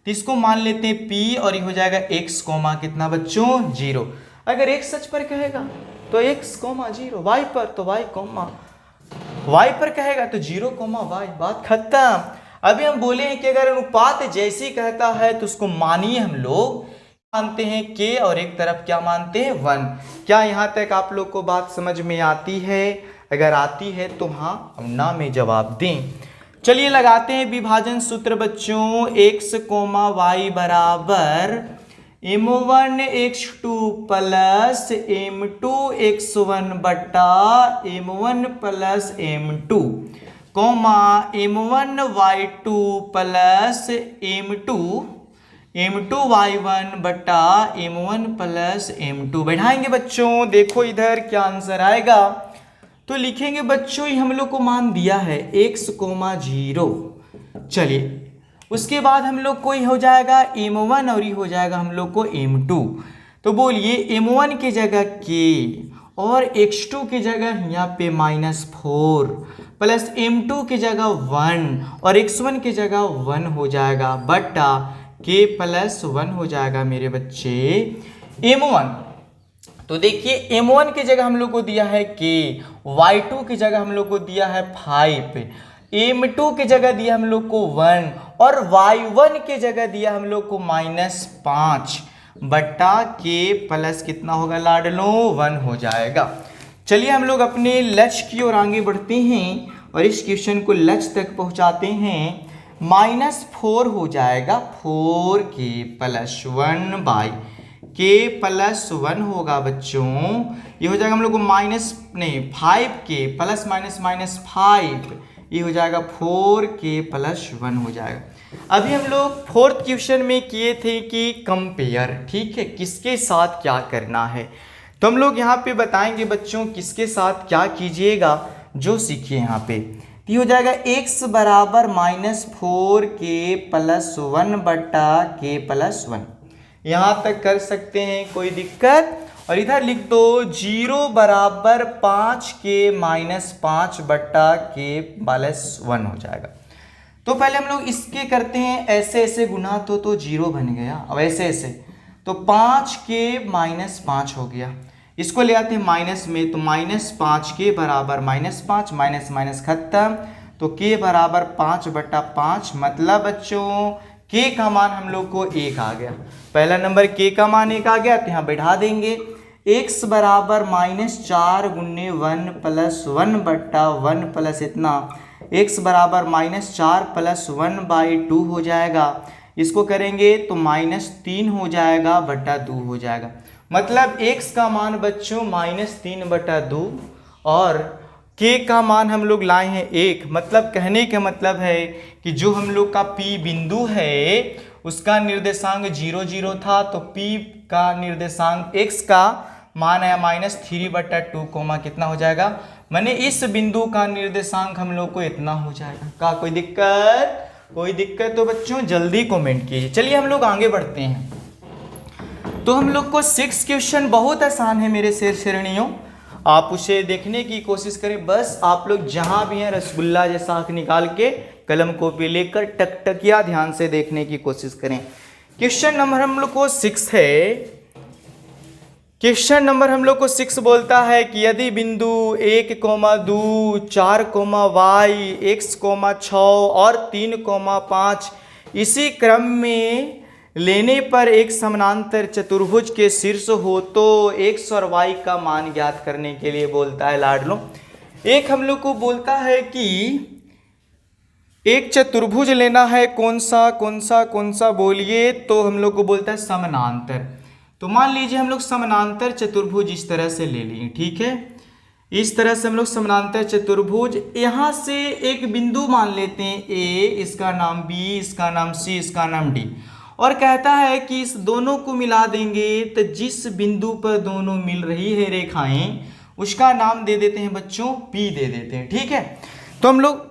तो इसको मान लेते हैं पी और ये हो जाएगा x, कितना बच्चों 0। अगर एक्स एच पर कहेगा तो x, 0, y पर तो y पर कहेगा तो 0, y, बात खत्म। अभी हम बोले हैं कि अगर अनुपात जैसी कहता है तो उसको मानिए हम लोग मानते हैं के और एक तरफ क्या मानते हैं 1। क्या यहाँ तक आप लोग को बात समझ में आती है? अगर आती है तो हाँ ना में जवाब दें। चलिए लगाते हैं विभाजन सूत्र बच्चों। x, y बराबर m1 x2 plus m2 x1 बटा m1 plus m2 m1 y2 plus m2 y1 बटा m1 प्लस m2। बैठाएंगे बच्चों, देखो इधर क्या आंसर आएगा। तो लिखेंगे बच्चों हम लोग को मान दिया है x, 0। चलिए उसके बाद हम लोग को हो जाएगा m1 और ये हो जाएगा हम लोग को m2। तो बोलिए m1 की जगह k और x2 की जगह यहाँ पे -4 प्लस m2 की जगह 1 और x1 की जगह 1 हो जाएगा बटा k प्लस 1 हो जाएगा मेरे बच्चे m1। तो देखिए m1 की जगह हम लोग को दिया है k, y2 की जगह हम लोग को दिया है 5, m2 की जगह दिया हम लोग को 1 और y1 की जगह दिया हम लोग को -5 बटा k प्लस कितना होगा लाडलों 1 हो जाएगा। चलिए हम लोग अपने लक्ष्य की ओर आगे बढ़ते हैं और इस क्वेश्चन को लक्ष्य तक पहुंचाते हैं। -4 हो जाएगा 4k प्लस 1 बाई k+1 होगा बच्चों। ये हो जाएगा हम लोग को 5k प्लस माइनस 5, ये हो जाएगा 4k+1 हो जाएगा। अभी हम लोग फोर्थ क्वेश्चन में किए थे कि कंपेयर, ठीक है, किसके साथ क्या करना है। तो हम लोग यहाँ पे बताएंगे बच्चों किसके साथ क्या कीजिएगा, जो सीखिए यहाँ पे। ये हो जाएगा x बराबर -4k+1 बटा k+1, यहाँ तक कर सकते हैं, कोई दिक्कत। और इधर लिख दो 0 बराबर 5k-5 बटा k+1 हो जाएगा। तो पहले हम लोग इसके करते हैं ऐसे ऐसे गुना, तो 0 बन गया। अब ऐसे ऐसे तो 5k-5 हो गया। इसको ले आते हैं माइनस में, तो -5k बराबर -5, माइनस माइनस खत्म, तो k बराबर 5 बटा 5, मतलब बच्चों k का मान हम लोग को 1 आ गया। पहला नंबर k का मान 1 आ गया, तो यहाँ बैठा देंगे x बराबर -4 गुने 1 + 1 बटा 1 प्लस इतना, x बराबर -4 + 1/2 हो जाएगा। इसको करेंगे तो -3 हो जाएगा बटा 2 हो जाएगा। मतलब x का मान बच्चों -3/2 और k का मान हम लोग लाए हैं 1। मतलब कहने का मतलब है कि जो हम लोग का P बिंदु है उसका निर्देशांक 0 0 था, तो P का निर्देशांक x का मान है -3/2, कितना हो जाएगा, माने इस बिंदु का निर्देशांक हम लोग को इतना हो जाएगा। का कोई दिक्कत? कोई दिक्कत तो बच्चों जल्दी कमेंट कीजिए। चलिए हम लोग आगे बढ़ते हैं। तो हम लोग को 6 क्वेश्चन बहुत आसान है मेरे शेर श्रेणियों, आप उसे देखने की कोशिश करें। बस आप लोग जहां भी हैं रसगुल्ला जैसा आंख निकाल के कलम कॉपी लेकर टकटकिया ध्यान से देखने की कोशिश करें। क्वेश्चन नंबर हम लोग को 6 है। क्वेश्चन नंबर हम लोग को 6 बोलता है कि यदि बिंदु 1,2 4, y x, 6 और 3,5 इसी क्रम में लेने पर एक समानांतर चतुर्भुज के शीर्ष हो तो x और y का मान ज्ञात करने के लिए बोलता है लाडलो। एक हम लोग को बोलता है कि एक चतुर्भुज लेना है, कौन सा बोलिए, तो हम लोग को बोलता है समानांतर। तो मान लीजिए हम लोग समानांतर चतुर्भुज इस तरह से ले लिए, ठीक है, इस तरह से हम लोग समानांतर चतुर्भुज, यहाँ से एक बिंदु मान लेते हैं A, इसका नाम B, इसका नाम C, इसका नाम D, और कहता है कि इस दोनों को मिला देंगे तो जिस बिंदु पर दोनों मिल रही है रेखाएं उसका नाम दे देते हैं बच्चों P दे देते हैं, ठीक है। तो हम लोग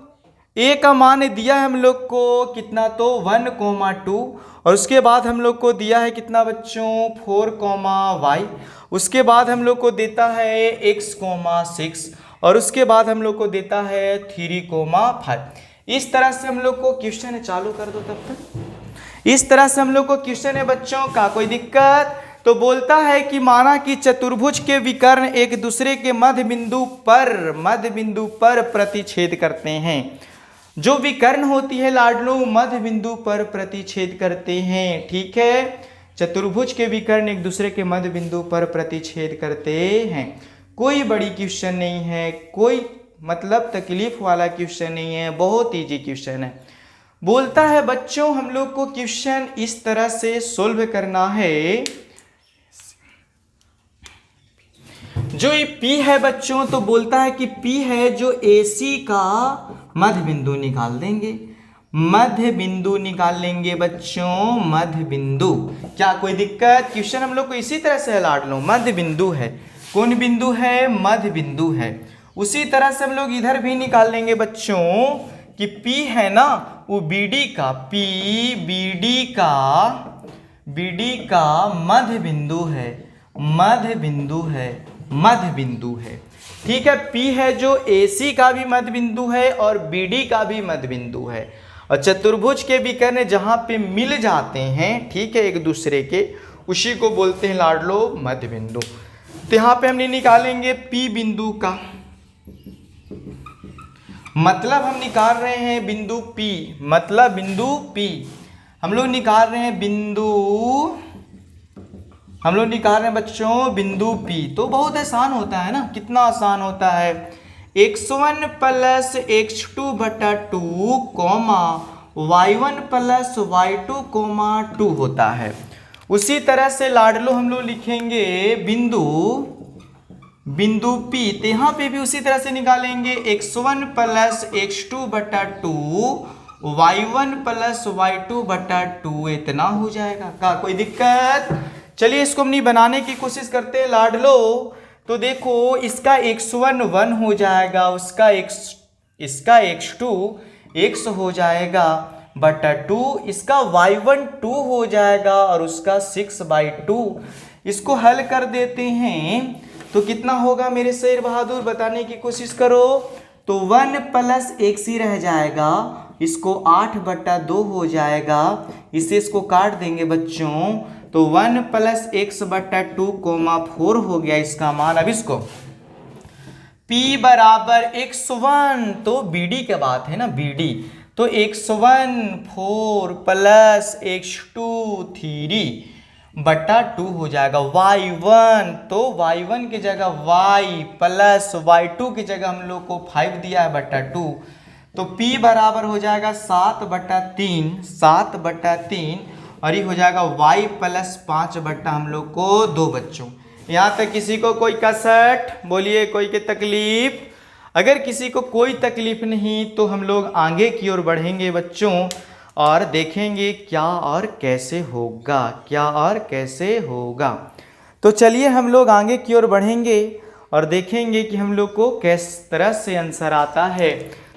A का मान दिया है हम लोग को कितना, तो 1,2, और उसके बाद हम लोग को दिया है कितना बच्चों 4,y, उसके बाद हम लोग को देता है x,6, और उसके बाद हम लोग को देता है 3,5। इस तरह से हम लोग को क्वेश्चन है, चालू कर दो तब तक। इस तरह से हम लोग को क्वेश्चन है बच्चों, का कोई दिक्कत? तो बोलता है कि माना कि चतुर्भुज के विकर्ण एक दूसरे के मध्य बिंदु पर प्रतिच्छेद करते हैं। जो विकर्ण होती है लाडलो मध्य बिंदु पर प्रतिच्छेद करते हैं, ठीक है। चतुर्भुज के विकर्ण एक दूसरे के मध्य बिंदु पर प्रतिच्छेद करते हैं। कोई बड़ी क्वेश्चन नहीं है, कोई मतलब तकलीफ वाला क्वेश्चन नहीं है, बहुत इजी क्वेश्चन है। बोलता है बच्चों हम लोग को क्वेश्चन इस तरह से सोल्व करना है। जो ये P है बच्चों, तो बोलता है कि P है जो AC का मध्य बिंदु निकाल देंगे, मध्य बिंदु निकाल लेंगे बच्चों, मध्य बिंदु। क्या कोई दिक्कत? क्वेश्चन हम लोग को इसी तरह से लाड लो, मध्य बिंदु है, कौन बिंदु है, मध्य बिंदु है। उसी तरह से हम लोग इधर भी निकाल लेंगे बच्चों कि P है ना वो BD का, P BD का मध्य बिंदु है, मध्य बिंदु है, मध्य बिंदु है, ठीक है। P है जो AC का भी मध्य बिंदु है और BD का भी मध्य बिंदु है। और चतुर्भुज के विकर्ण जहां पे मिल जाते हैं, ठीक है, एक दूसरे के, उसी को बोलते हैं लाडलो मध्य बिंदु। तो यहाँ पे हमने निकालेंगे P बिंदु का, मतलब हम निकाल रहे हैं बिंदु P, मतलब बिंदु P हम लोग निकाल रहे हैं हम लोग निकाल रहे हैं बच्चों बिंदु P। तो बहुत आसान होता है ना, कितना आसान होता है, x1 प्लस x2 बटा 2 y1 प्लस y2 2 होता है। उसी तरह से लाडलो हम लोग लिखेंगे बिंदु P, तो यहाँ पे भी उसी तरह से निकालेंगे x1 प्लस x2 बटा 2 y1 प्लस y2 बटा 2, इतना हो जाएगा। का कोई दिक्कत? चलिए इसको हम नहीं बनाने की कोशिश करते हैं लाडलो। तो देखो इसका x1 1 हो जाएगा, इसका x2 x हो जाएगा बटा 2, इसका y1 2 हो जाएगा और उसका 6/2। इसको हल कर देते हैं तो कितना होगा मेरे शेर बहादुर, बताने की कोशिश करो। तो 1 प्लस x ही रह जाएगा, इसको 8/2 हो जाएगा, इसको काट देंगे बच्चों, तो 1 प्लस x/2 4 हो गया इसका मान। अब इसको P बराबर x1, तो BD की बात है ना, BD, तो x1 4 प्लस x2 3 बटा 2 हो जाएगा। y1, तो y1 की जगह y प्लस y2 की जगह हम लोग को 5 दिया है बटा 2, तो P बराबर हो जाएगा 7/3 और ये हो जाएगा y प्लस 5 बटा हम लोग को 2 बच्चों। यहाँ तक किसी को कोई कसट? बोलिए कोई की तकलीफ? अगर किसी को कोई तकलीफ नहीं तो हम लोग आगे की ओर बढ़ेंगे बच्चों और देखेंगे क्या और कैसे होगा, क्या और कैसे होगा। तो चलिए हम लोग आगे की ओर बढ़ेंगे और देखेंगे कि हम लोग को किस तरह से आंसर आता है।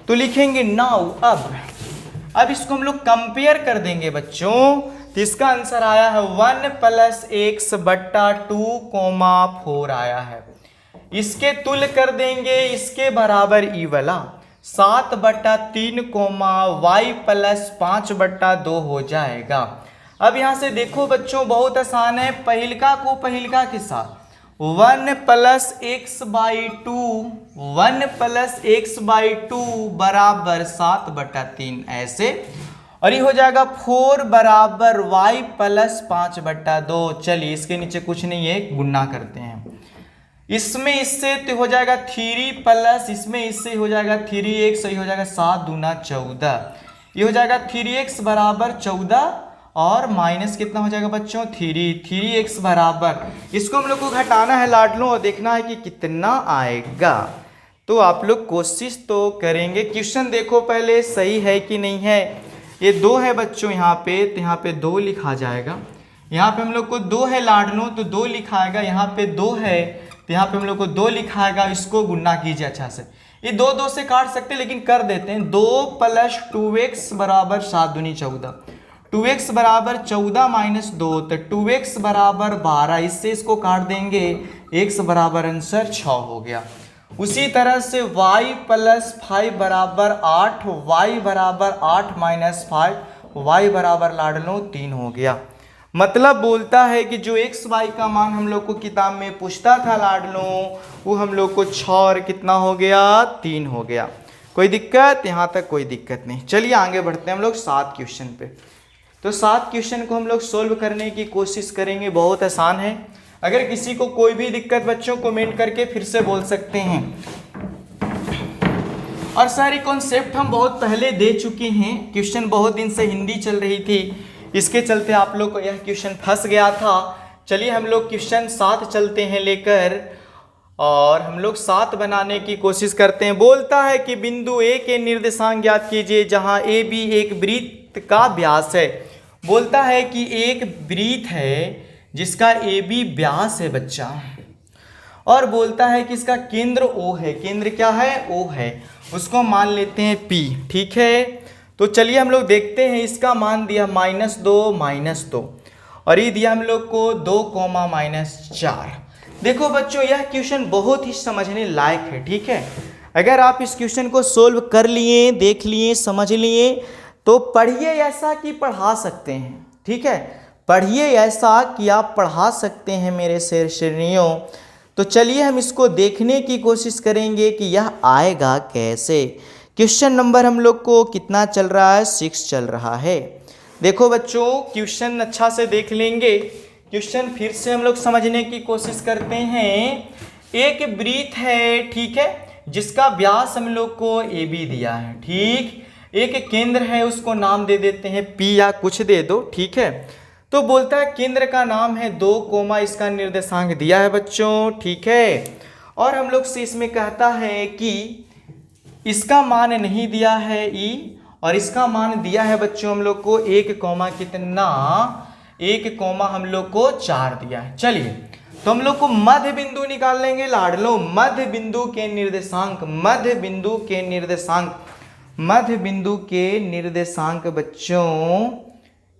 तो लिखेंगे नाउ, अब इसको हम लोग कंपेयर कर देंगे बच्चों। तो इसका आंसर आया है 1 प्लस x/2, 4 आया है। इसके तुल कर देंगे इसके बराबर ई वाला 7/3, y प्लस 5/2 हो जाएगा। अब यहाँ से देखो बच्चों बहुत आसान है, पहिलका को पहिलका के साथ 1 प्लस x/2 बराबर 7/3 ऐसे, और ये हो जाएगा 4 बराबर y प्लस 5/2। चलिए इसके नीचे कुछ नहीं है, गुणा करते हैं। इसमें इससे तो हो जाएगा 3 प्लस इसमें इससे हो जाएगा 3x, सही हो जाएगा 7 दूना 14, ये हो जाएगा 3x बराबर 14 और माइनस कितना हो जाएगा बच्चों 3x बराबर, इसको हम लोग को घटाना है लाडलों और देखना है कि कितना आएगा। तो आप लोग कोशिश तो करेंगे। क्वेश्चन देखो पहले सही है कि नहीं है। ये 2 है बच्चों यहाँ पे, तो यहाँ पे 2 लिखा जाएगा। यहाँ पे हम लोग को 2 है लाडलों तो 2 लिखाएगा, यहाँ पे 2 है तो यहाँ पे हम लोग को 2 लिखाएगा। इसको गुणा कीजिए अच्छा से, ये 2 से काट सकते लेकिन कर देते हैं। 2 प्लस 2x बराबर 7 दूनी 14, 2x बराबर 14 माइनस 2, तो 2x बराबर 12, इससे इसको काट देंगे, x बराबर आंसर 6 हो गया। उसी तरह से y प्लस 5 बराबर 8, y बराबर 8 माइनस 5, y बराबर लाडलों 3 हो गया। मतलब बोलता है कि जो x y का मान हम लोग को किताब में पूछता था लाडलों, वो हम लोग को 6 और कितना हो गया 3 हो गया। कोई दिक्कत? यहाँ तक कोई दिक्कत नहीं। चलिए आगे बढ़ते हैं हम लोग 7 क्वेश्चन पे। तो 7 क्वेश्चन को हम लोग सोल्व करने की कोशिश करेंगे, बहुत आसान है। अगर किसी को कोई भी दिक्कत बच्चों कमेंट करके फिर से बोल सकते हैं। और सारी कॉन्सेप्ट हम बहुत पहले दे चुके हैं, क्वेश्चन बहुत दिन से हिंदी चल रही थी, इसके चलते आप लोग को यह क्वेश्चन फंस गया था। चलिए हम लोग क्वेश्चन 7 चलते हैं लेकर और हम लोग 7 बनाने की कोशिश करते हैं। बोलता है कि बिंदु A के निर्देशांक ज्ञात कीजिए जहां AB एक वृत्त का व्यास है। बोलता है कि एक वृत्त है जिसका AB व्यास है बच्चा, और बोलता है कि इसका केंद्र O है। केंद्र क्या है? O है। उसको मान लेते हैं P, ठीक है। तो चलिए हम लोग देखते हैं। इसका मान दिया -2 और ये दिया हम लोग को 2, -4। देखो बच्चों यह क्वेश्चन बहुत ही समझने लायक है, ठीक है। अगर आप इस क्वेश्चन को सोल्व कर लिए, देख लिए, समझ लिए तो पढ़िए ऐसा कि पढ़ा सकते हैं, ठीक है। पढ़िए ऐसा कि आप पढ़ा सकते हैं मेरे शेर शेरनियों। तो चलिए हम इसको देखने की कोशिश करेंगे कि यह आएगा कैसे। क्वेश्चन नंबर हम लोग को कितना चल रहा है? 6 चल रहा है। देखो बच्चों क्वेश्चन अच्छा से देख लेंगे। क्वेश्चन फिर से हम लोग समझने की कोशिश करते हैं। एक वृत्त है, ठीक है, जिसका व्यास हम लोग को AB दिया है, ठीक। एक केंद्र है, उसको नाम दे देते हैं P या कुछ दे दो, ठीक है। तो बोलता है केंद्र का नाम है 2 कोमा इसका निर्देशांक दिया है बच्चों, ठीक है। और हम लोग से इसमें कहता है कि इसका मान नहीं दिया है ई, और इसका मान दिया है बच्चों हम लोग को 1 कोमा कितना, 1 कोमा हम लोग को 4 दिया है। चलिए तो हम लोग को मध्य बिंदु निकाल लेंगे लाडलो। मध्य बिंदु के निर्देशांक, मध्य बिंदु के निर्देशांक, मध्य बिंदु के निर्देशांक बच्चों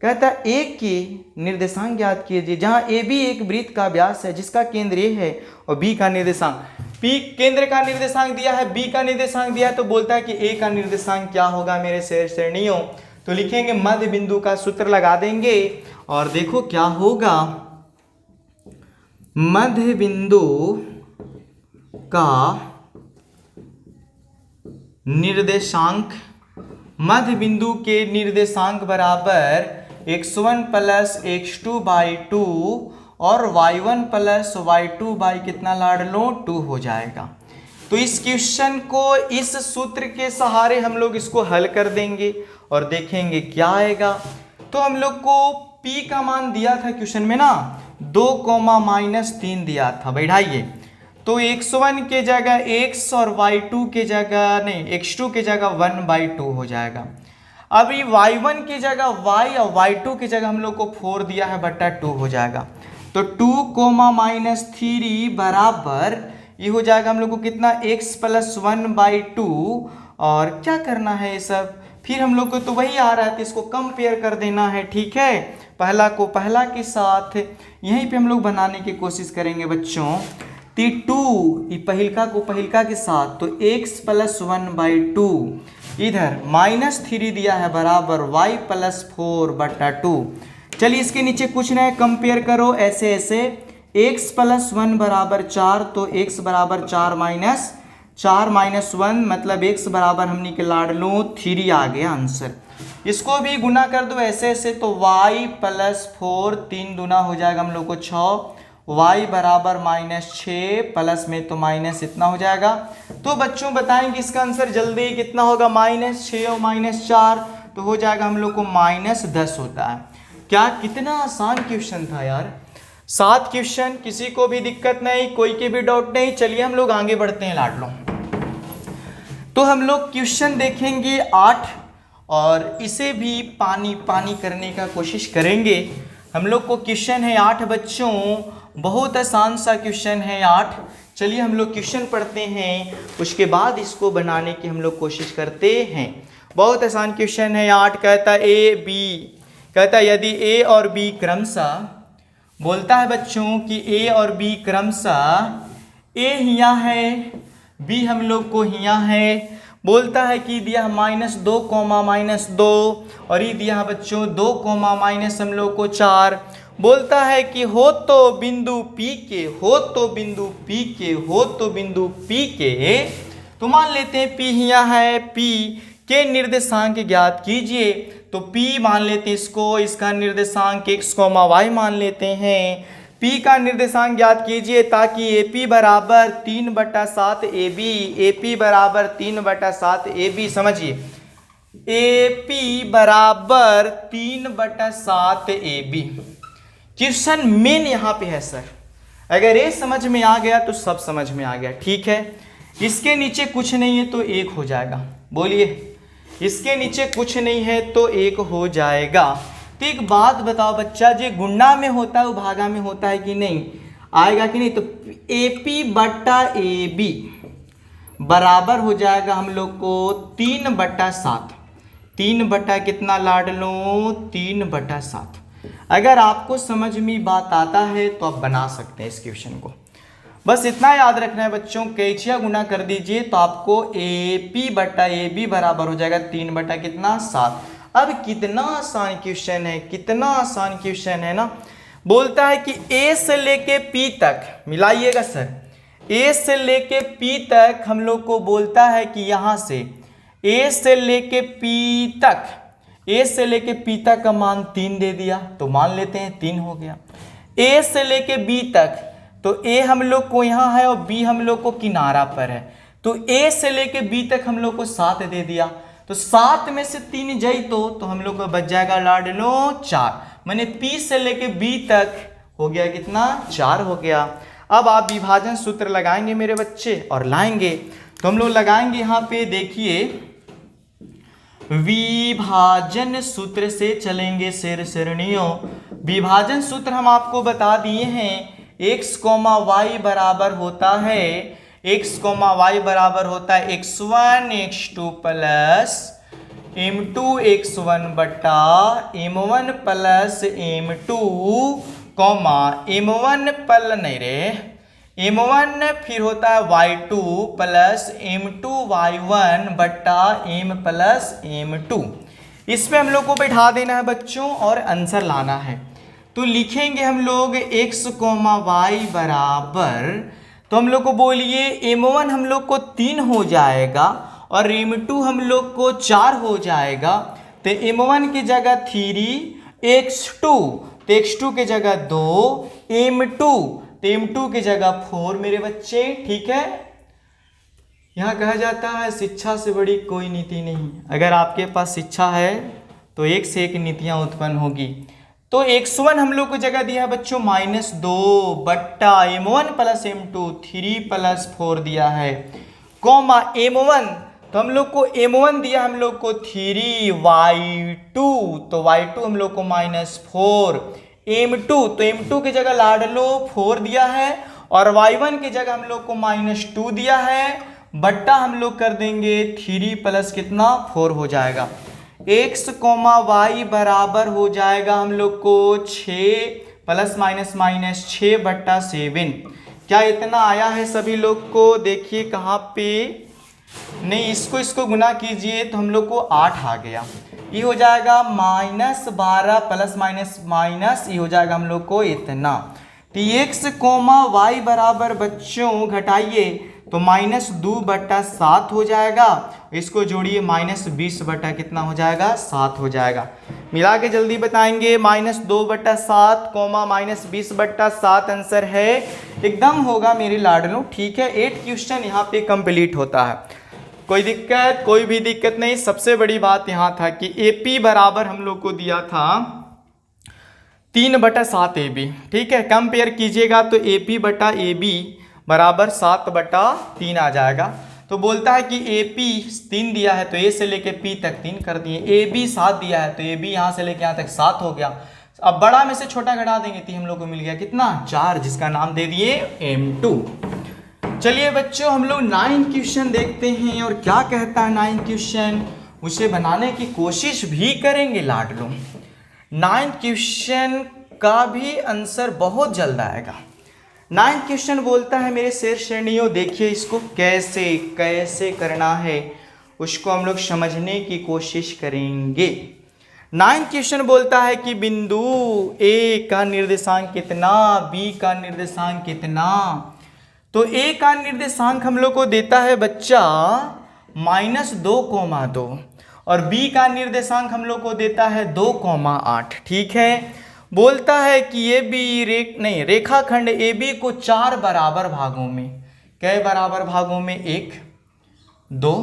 कहता है ए के निर्देशांक ज्ञात कीजिए, जहां ए बी एक वृत्त का व्यास है जिसका केंद्र ए है और बी का निर्देशांक, पी केंद्र का निर्देशांक दिया है, बी का निर्देशांक दिया है, तो बोलता है कि ए का निर्देशांक क्या होगा मेरे श्रेणियों। तो लिखेंगे मध्य बिंदु का सूत्र लगा देंगे और देखो क्या होगा, मध्य बिंदु का निर्देशांक, मध्य बिंदु के निर्देशांक बराबर x1 प्लस x2 बाई 2 और y1 प्लस y2 बाई कितना लाड लो 2 हो जाएगा। तो इस क्वेश्चन को इस सूत्र के सहारे हम लोग इसको हल कर देंगे और देखेंगे क्या आएगा। तो हम लोग को p का मान दिया था क्वेश्चन में ना 2 कोमा -3 दिया था, बैठाइए। तो x1 के जगह x और y2 के जगह नहीं, x2 के जगह 1/2 हो जाएगा। अभी y1 की जगह y और y2 की जगह हम लोग को 4 दिया है बटा 2 हो जाएगा। तो 2 कोमा -3 बराबर ये हो जाएगा हम लोग को कितना, x प्लस 1/2। और क्या करना है ये सब, फिर हम लोग को तो वही आ रहा है तो इसको कंपेयर कर देना है, ठीक है। पहला को पहला के साथ यहीं पे हम लोग बनाने की कोशिश करेंगे बच्चों। 2 पहिलका को पहिलका के साथ, तो x प्लस 1/2 इधर -3 दिया है बराबर y प्लस 4/2। चलिए इसके नीचे कुछ नहीं, कंपेयर करो ऐसे ऐसे, x प्लस 1 बराबर 4, तो x बराबर 4 माइनस 1 मतलब x बराबर हमने के लाड लो 3 आ गया आंसर। इसको भी गुना कर दो ऐसे ऐसे, तो y प्लस 4 3 दूना हो जाएगा हम लोग को 6, y बराबर -6 प्लस में तो माइनस इतना हो जाएगा। तो बच्चों बताएंगे इसका आंसर जल्दी कितना होगा, -6 और -4 तो हो जाएगा हम लोग को -10 होता है। क्या कितना आसान क्वेश्चन था यार, 7 क्वेश्चन, किसी को भी दिक्कत नहीं, कोई के भी डाउट नहीं। चलिए हम लोग आगे बढ़ते हैं लाडलो। तो हम लोग क्वेश्चन देखेंगे 8 और इसे भी पानी पानी करने का कोशिश करेंगे। हम लोग को क्वेश्चन है 8 बच्चों, बहुत आसान सा क्वेश्चन है 8। चलिए हम लोग क्वेश्चन पढ़ते हैं, उसके बाद इसको बनाने की हम लोग कोशिश करते हैं। बहुत आसान क्वेश्चन है 8। कहता है ए बी, कहता है यदि ए और बी क्रमशः, बोलता है बच्चों कि ए और बी क्रमशः, ए हियाँ है बी हम लोग को हियाँ है, बोलता है कि दिया -2 कोमा -2 और ये दिया बच्चों 2 कोमा माइनस हम लोग को 4। बोलता है कि हो तो बिंदु P के, हो तो बिंदु P के, हो तो बिंदु P के, तो मान लेते हैं P यहाँ है, P के निर्देशांक ज्ञात कीजिए। तो P मान लेते हैं इसको, इसका निर्देशांक x, y मान लेते हैं। P का निर्देशांक ज्ञात कीजिए ताकि AP बराबर 3/7 AB, AP बराबर 3/7 AB, समझिए AP बराबर 3/7 AB। क्वेश्चन मेन यहाँ पे है सर, अगर ये समझ में आ गया तो सब समझ में आ गया, ठीक है। इसके नीचे कुछ नहीं है तो 1 हो जाएगा, बोलिए इसके नीचे कुछ नहीं है तो 1 हो जाएगा। तो एक बात बताओ बच्चा, जो गुणा में होता है वो भागा में होता है कि नहीं, आएगा कि नहीं। तो AP बटा AB बराबर हो जाएगा हम लोग को 3/7, 3 बटा कितना लाड लो 3/7। अगर आपको समझ में बात आता है तो आप बना सकते हैं इस क्वेश्चन को। बस इतना याद रखना है बच्चों, कैचिया गुना कर दीजिए तो आपको AP बटा AB बराबर हो जाएगा 3/7। अब कितना आसान क्वेश्चन है, कितना आसान क्वेश्चन है ना। बोलता है कि A से लेके P तक, मिलाइएगा सर, A से लेके P तक हम लोग को बोलता है कि यहाँ से A से लेके P तक, A से लेके P तक का मान 3 दे दिया, तो मान लेते हैं 3 हो गया। A से लेके B तक, तो A हम लोग को यहाँ है और B हम लोग को किनारा पर है, तो A से लेके B तक हम लोग को 7 दे दिया, तो 7 में से 3 जाई तो हम लोग को बच जाएगा लाड लो 4। मैंने P से लेके B तक हो गया कितना 4 हो गया। अब आप विभाजन सूत्र लगाएंगे मेरे बच्चे और लाएंगे, तो हम लोग लगाएंगे यहाँ पे देखिए विभाजन सूत्र से चलेंगे शेर शेरनियों। विभाजन सूत्र हम आपको बता दिए हैं, x, y बराबर होता है x, y बराबर होता है x1 x2 plus m2 x1 बटा m1 प्लस m2 m1 पल नहीं रे m1 फिर होता है y2 प्लस m2 y1 बटा m प्लस m2। इसमें हम लोग को बैठा देना है बच्चों और आंसर लाना है। तो लिखेंगे हम लोग x, y बराबर, तो हम लोग को बोलिए m1 हम लोग को 3 हो जाएगा और m2 हम लोग को 4 हो जाएगा। तो m1 की जगह 3, x2 तो x2 की जगह 2, m2 तो m2 की जगह 4 मेरे बच्चे। ठीक है, यहाँ कहा जाता है शिक्षा से बड़ी कोई नीति नहीं। अगर आपके पास शिक्षा है तो एक से एक नीतियाँ उत्पन्न होगी। तो x1 हम लोग को जगह दिया है बच्चों -2 बट्टा m1 प्लस m2 3 प्लस 4 दिया है, कॉमा m1 तो हम लोग को m1 दिया हम लोग को 3, y2 तो y2 हम लोग को -4, m2 तो m2 की जगह लाड लो 4 दिया है और y1 की जगह हम लोग को -2 दिया है, बट्टा हम लोग कर देंगे 3 प्लस कितना 4 हो जाएगा। x, y बराबर हो जाएगा हम लोग को 6 प्लस माइनस 6 बट्टा 7। क्या इतना आया है सभी लोग को? देखिए कहाँ पे, नहीं इसको गुना कीजिए तो हम लोग को 8 आ गया। ये हो जाएगा -12 प्लस माइनस ये हो जाएगा हम लोग को इतना। तो x, y बराबर बच्चों घटाइए तो -2 बट्टा 7 हो जाएगा, इसको जोड़िए -20 बट्टा कितना हो जाएगा 7 हो जाएगा। मिला के जल्दी बताएंगे, -2 बट्टा 7 -20 बट्टा 7 आंसर है, एकदम होगा मेरे लाडलों। ठीक है, 8 क्वेश्चन यहाँ पे कंप्लीट होता है। कोई दिक्कत? कोई भी दिक्कत नहीं। सबसे बड़ी बात यहाँ था कि AP बराबर हम लोग को दिया था 3 बटा 7 AB। ठीक है, कंपेयर कीजिएगा तो AP बटा AB बराबर 7 बटा 3 आ जाएगा। तो बोलता है कि AP 3 दिया है तो A से लेके P तक 3 कर दिए, AB 7 दिया है तो AB यहाँ से लेके यहाँ तक 7 हो गया। अब बड़ा में से छोटा घटा देंगे तो हम लोग को मिल गया कितना 4, जिसका नाम दे दिए M2। चलिए बच्चों हम लोग 9 क्वेश्चन देखते हैं और क्या कहता है 9 क्वेश्चन, उसे बनाने की कोशिश भी करेंगे लाडलों। 9 क्वेश्चन का भी आंसर बहुत जल्द आएगा। 9 क्वेश्चन बोलता है मेरे शेर श्रेणियों, देखिए इसको कैसे कैसे करना है उसको हम लोग समझने की कोशिश करेंगे। 9 क्वेश्चन बोलता है कि बिंदु A का निर्देशांक कितना, B का निर्देशांक कितना। तो A का निर्देशांक हम लोग को देता है बच्चा -2,2 और B का निर्देशांक हम लोग को देता है 2,8। ठीक है, बोलता है कि रेखाखंड AB को 4 बराबर भागों में, कई बराबर भागों में 1 2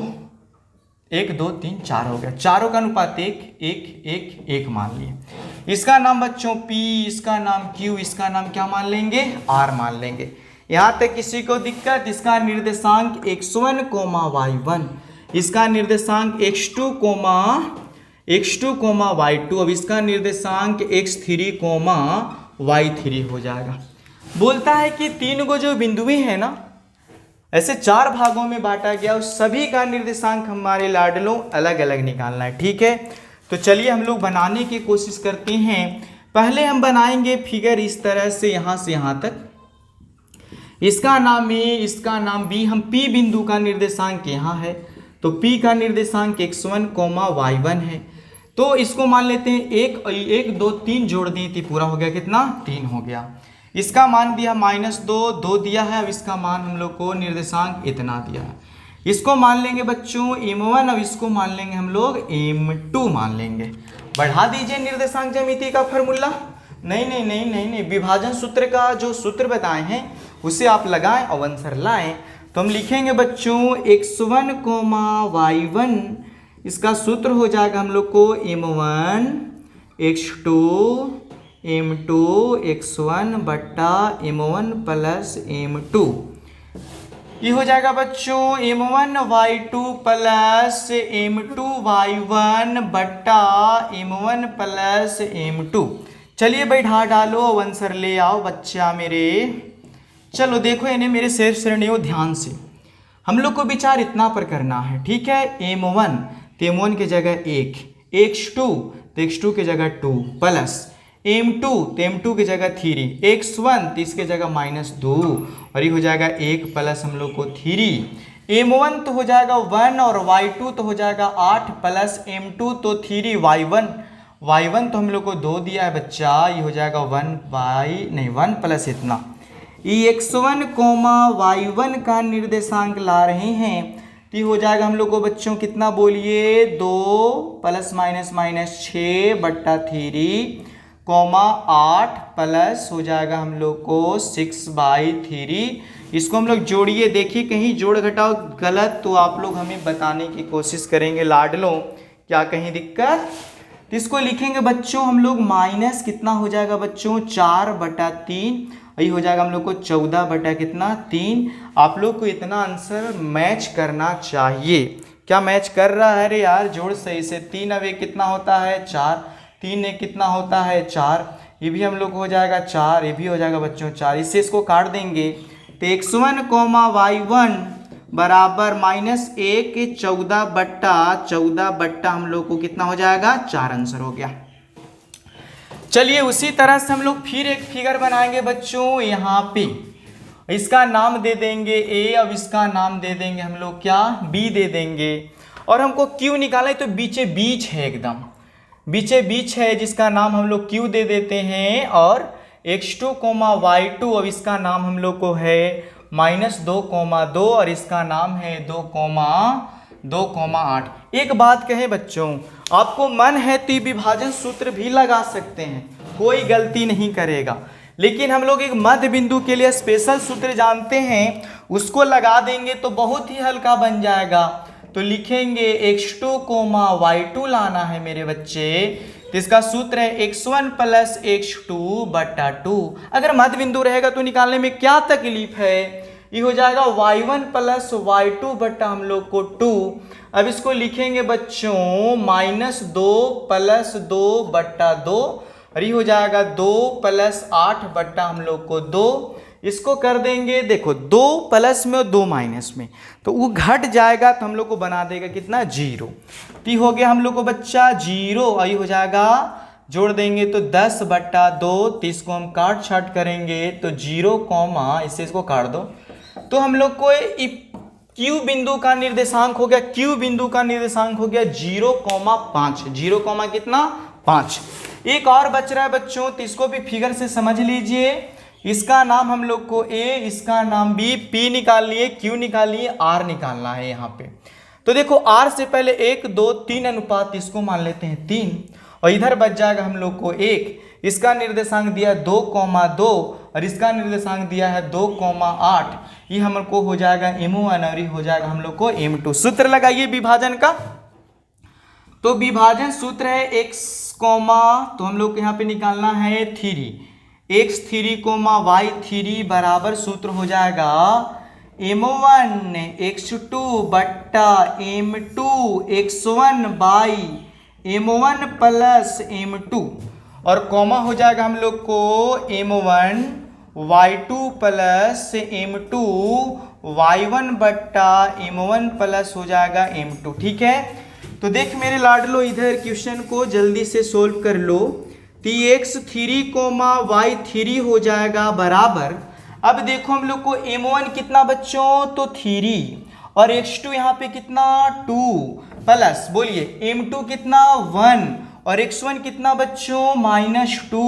3 4 हो गया, चारों का अनुपात 1 1 1 1 मान लिए। इसका नाम बच्चों P, इसका नाम Q, इसका नाम क्या मान लेंगे R मान लेंगे। यहाँ तक किसी को दिक्कत? इसका निर्देशांक x1, y1, इसका निर्देशांक x2, y2, अब इसका निर्देशांक x3, y3 हो जाएगा। बोलता है कि 3 गो जो बिंदुएं हैं ना, ऐसे 4 भागों में बांटा गया, उस सभी का निर्देशांक हमारे लाडलों अलग अलग निकालना है। ठीक है, तो चलिए हम लोग बनाने की कोशिश करते हैं। पहले हम बनाएंगे फिगर इस तरह से यहाँ से यहाँ तक, इसका नाम A, इसका नाम B। हम P बिंदु का निर्देशांक यहाँ है तो P का निर्देशांक x1, y1 है, तो इसको मान लेते हैं 1 2 3 जोड़ दिए तो पूरा हो गया कितना 3 हो गया। इसका मान दिया -2 दिया है, अब इसका मान हम लोग को निर्देशांक इतना दिया है। इसको मान लेंगे बच्चों m1, अब इसको मान लेंगे हम लोग m2 मान लेंगे। बढ़ा दीजिए निर्देशांक ज्यामिति का फार्मूला। नहीं, विभाजन सूत्र का जो सूत्र बताए हैं उसे आप लगाएं और आंसर लाएं। तो हम लिखेंगे बच्चों x1, y1, इसका सूत्र हो जाएगा हम लोग को m1 x2 m2 x1 बट्टा m1 प्लस m2। ये हो जाएगा बच्चों m1 y2 plus m2 y1 बट्टा m1 प्लस m2। चलिए बैठा डालो आंसर ले आओ बच्चा मेरे। चलो देखो इन्हें मेरे शेर श्रेणियों ध्यान से, हम लोग को विचार इतना पर करना है, ठीक है। m1 तो m1 की जगह 1, x2 तो x2 की जगह 2 प्लस m2 तो m2 की जगह 3, x1 तो इसके जगह -2 और ये हो जाएगा 1 प्लस हम लोग को 3। m1 तो हो जाएगा 1 और y2 तो हो जाएगा 8 प्लस m2 तो 3 y1 तो हम लोग को 2 दिया है बच्चा, ये हो जाएगा 1 प्लस इतना। ये x1 y1 का निर्देशांक ला रहे हैं तो ये हो जाएगा हम लोग को बच्चों कितना बोलिए 2 प्लस माइनस 6 बट्टा 3 8 प्लस हो जाएगा हम लोग को 6/3। इसको हम लोग जोड़िए, देखिए कहीं जोड़ घटाओ गलत तो आप लोग हमें बताने की कोशिश करेंगे लाडलों, क्या कहीं दिक्कत। तो इसको लिखेंगे बच्चों हम लोग माइनस कितना हो जाएगा बच्चों 4/3, ये हो जाएगा हम लोग को 14 बटा कितना 3। आप लोग को इतना आंसर मैच करना चाहिए। क्या मैच कर रहा है रे यार, जोड़ सही से। 3 अब एक कितना होता है 4, 3 एक कितना होता है 4, ये भी हम लोग को हो जाएगा 4, ये भी हो जाएगा बच्चों 4। इससे इसको काट देंगे तो x1 y1 बराबर -1 14 बट्टा हम लोग को कितना हो जाएगा 4 आंसर हो गया। चलिए उसी तरह से हम लोग फिर एक फिगर बनाएंगे बच्चों, यहाँ पे इसका नाम दे देंगे a, अब इसका नाम दे देंगे हम लोग क्या b दे देंगे। और हमको q निकाला है तो बीचे बीच है, एकदम बीचे बीच है, जिसका नाम हम लोग q दे देते हैं। और x2 y2 अब इसका नाम हम लोग को है -2,2 और इसका नाम है 2,8। एक बात कहे बच्चों, आपको मन है तो विभाजन सूत्र भी लगा सकते हैं, कोई गलती नहीं करेगा। लेकिन हम लोग एक मध्य बिंदु के लिए स्पेशल सूत्र जानते हैं, उसको लगा देंगे तो बहुत ही हल्का बन जाएगा। तो लिखेंगे x2 y2 लाना है मेरे बच्चे, तो इसका सूत्र है x1 प्लस x2 बटा 2। अगर मध्य बिंदु रहेगा तो निकालने में क्या तकलीफ है, ये हो जाएगा y1 प्लस y2 बटा हम लोग को 2। अब इसको लिखेंगे बच्चों -2 प्लस 2 बट्टा 2 और ये हो जाएगा 2 प्लस 8 बट्टा हम लोग को 2। इसको कर देंगे, देखो 2 प्लस में और 2 माइनस में तो वो घट जाएगा तो हम लोग को बना देगा कितना 0। तो हो गया हम लोग को बच्चा 0 और ये हो जाएगा जोड़ देंगे तो 10 बट्टा 2। तो इसको हम काट छाट करेंगे तो 0, इससे इसको काट दो तो हम लोग को Q बिंदु का निर्देशांक हो गया, Q बिंदु का निर्देशांक हो गया 0,5, 0, कितना 5। एक और बच रहा है बच्चों, तो इसको भी फिगर से समझ लीजिए। इसका नाम हम लोग को A, इसका नाम B, P निकाल लिए, Q निकाल लिए, R निकालना है यहाँ पे। तो देखो R से पहले 1, 2, 3 अनुपात इसको मान लेते हैं 3 और इधर बच जाएगा हम लोग को 1। इसका निर्देशांक दिया 2,2 और इसका निर्देशांक दिया है 2,8। ये हमको हो जाएगा m1 और ये हो जाएगा हम लोग को m2। सूत्र लगाइए विभाजन का, तो विभाजन सूत्र है x, तो हम लोग को यहाँ पे निकालना है 3, x3, y3 बराबर सूत्र हो जाएगा m1 x2 बट्टा m2 x1 by m1 plus m2 और कॉमा हो जाएगा हम लोग को m1 y2 plus m2 y1 बट्टा m1 प्लस हो जाएगा m2। ठीक है, तो देख मेरे लाडलो इधर क्वेश्चन को जल्दी से सोल्व कर लो। तो x3 y3 हो जाएगा बराबर, अब देखो हम लोग को m1 कितना बच्चों तो 3 और x2 यहाँ पे कितना 2 प्लस बोलिए m2 कितना 1 और x1 कितना बच्चों -2।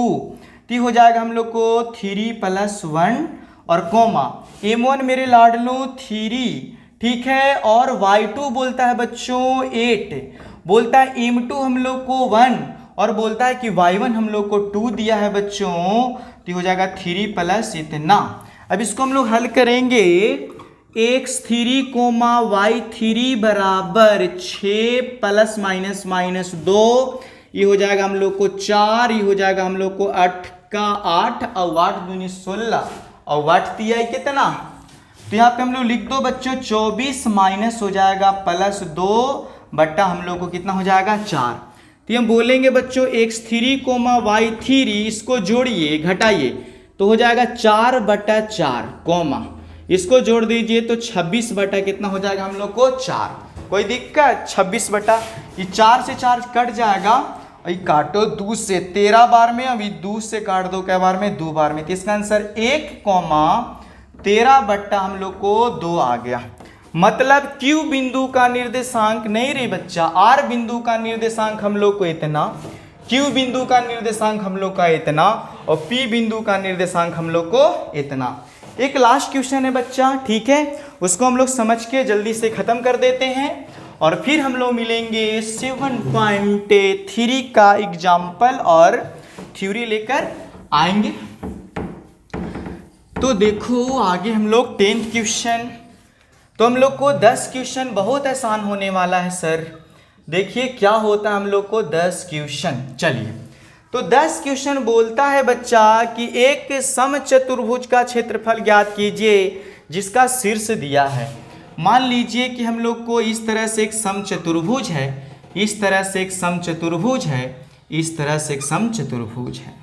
तो हो जाएगा हम लोग को 3 + 1 और कोमा m1 मेरे लाडलो 3, ठीक है, और y2 बोलता है बच्चों 8, बोलता है m2 हम लोग को 1 और बोलता है कि y1 हम लोग को 2 दिया है बच्चों। तो हो जाएगा 3 + इतना। अब इसको हम लोग हल करेंगे, x3 y3 बराबर 6 ± -2 ये हो जाएगा हम लोग को 4, ये हो जाएगा हम लोग को 8 का 8 और 8 दूनी 16 और 8 दिया है कितना, तो यहाँ पे हम लोग लिख दो बच्चों 24 माइनस हो जाएगा +2 बट्टा हम लोग को कितना हो जाएगा 4। तो हम बोलेंगे बच्चों x3, y3 इसको जोड़िए घटाइए तो हो जाएगा 4/4 कोमा इसको जोड़ दीजिए तो 26 बटा कितना हो जाएगा हम लोग को 4। कोई दिक्कत, 26 बटा ये 4 से 4 कट जाएगा और ये काटो 2 से 13 बार में, अभी 2 से काट दो कै बार में 2 बार में, तो इसका आंसर 1,13 बट्टा हम लोग को 2 आ गया। मतलब Q बिंदु का निर्देशांक नहीं रे बच्चा, R बिंदु का निर्देशांक हम लोग को इतना, Q बिंदु का निर्देशांक हम लोग का इतना और P बिंदु का निर्देशांक हम लोग को इतना। एक लास्ट क्वेश्चन है बच्चा, ठीक है, उसको हम लोग समझ के जल्दी से खत्म कर देते हैं और फिर हम लोग मिलेंगे 7.3 का एग्जाम्पल और थ्योरी लेकर आएंगे। तो देखो आगे हम लोग 10th क्वेश्चन, तो हम लोग को 10 क्वेश्चन बहुत आसान होने वाला है सर। देखिए क्या होता है हम लोग को 10 क्वेश्चन। चलिए तो 10 क्वेश्चन बोलता है बच्चा कि एक समचतुर्भुज का क्षेत्रफल ज्ञात कीजिए जिसका शीर्ष दिया है। मान लीजिए कि हम लोग को इस तरह से एक समचतुर्भुज है, इस तरह से एक समचतुर्भुज है, इस तरह से एक समचतुर्भुज है।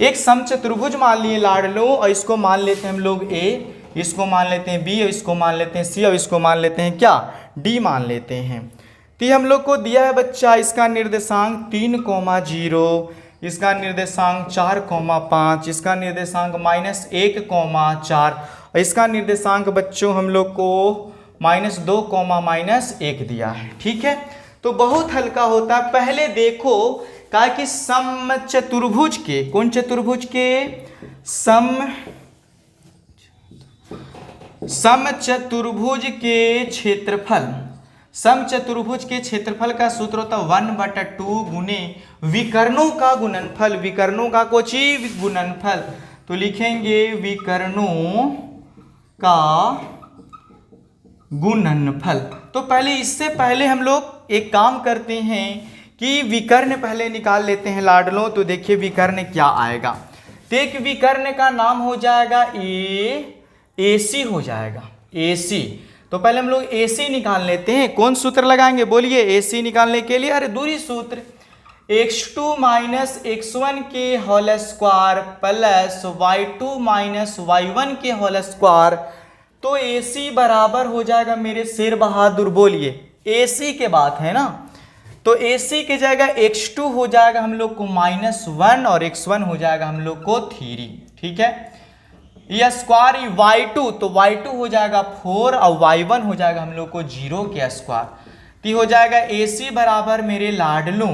एक समचतुर्भुज मान लिए लाड लो और इसको मान लेते हैं हम लोग A, इसको मान लेते हैं B और इसको मान लेते हैं C और इसको मान लेते हैं क्या D मान लेते हैं। तो हम लोग को दिया है बच्चा इसका निर्देशांक 3,0, इसका निर्देशांक 4,5, इसका निर्देशांक -1,4 और इसका निर्देशांक बच्चों हम लोग को -2,-1 दिया है। ठीक है, तो बहुत हल्का होता है। पहले देखो कहा कि समचतुर्भुज के, कौन चतुर्भुज के, समचतुर्भुज के क्षेत्रफल, समचतुर्भुज के क्षेत्रफल का सूत्र होता है 1/2 गुने विकर्णों का गुणनफल, विकर्णों का कोची गुणनफल, तो लिखेंगे विकर्णों का गुणनफल। तो पहले इससे पहले हम लोग एक काम करते हैं कि विकर्ण पहले निकाल लेते हैं लाडलों। तो देखिए विकर्ण क्या आएगा, तो एक विकर्ण का नाम हो जाएगा AC हो जाएगा AC। तो पहले हम लोग AC निकाल लेते हैं। कौन सूत्र लगाएंगे बोलिए AC निकालने के लिए, अरे दूरी सूत्र, x2 - x1 के whole square plus y2 - y1 के होल स्क्वायर। तो AC बराबर हो जाएगा मेरे शेर बहादुर, बोलिए AC के बात है ना, तो AC की जगह x2 हो जाएगा हम लोग को -1 और x1 हो जाएगा हम लोग को 3। ठीक है, यह स्क्वायर y2, तो y2 हो जाएगा 4 और y1 हो जाएगा हम लोग को 0 के स्क्वायर। तो हो जाएगा AC बराबर मेरे लाडलू,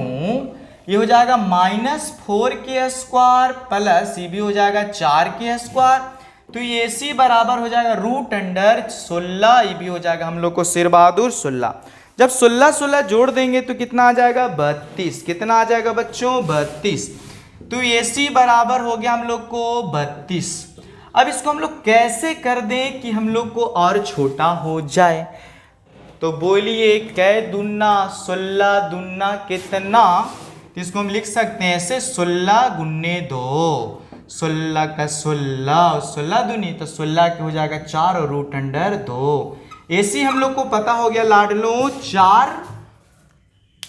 ये हो जाएगा -4 के स्क्वायर प्लस ये भी हो जाएगा 4 के स्क्वायर। तो AC बराबर हो जाएगा √16, ये भी हो जाएगा हम लोग को शेर बहादुर 16। जब 16 जोड़ देंगे तो कितना आ जाएगा 32, कितना आ जाएगा बच्चों 32। तो AC बराबर हो गया हम लोग को 32। अब इसको हम लोग कैसे कर दें कि हम लोग को और छोटा हो जाए, तो बोलिए कै दूना 16 दूना कितना, तो इसको हम लिख सकते हैं ऐसे 16 गुने 2, 16 का 16, 16 दूनी तो 16 के हो जाएगा 4 और √2। AC हम लोग को पता हो गया लाडलो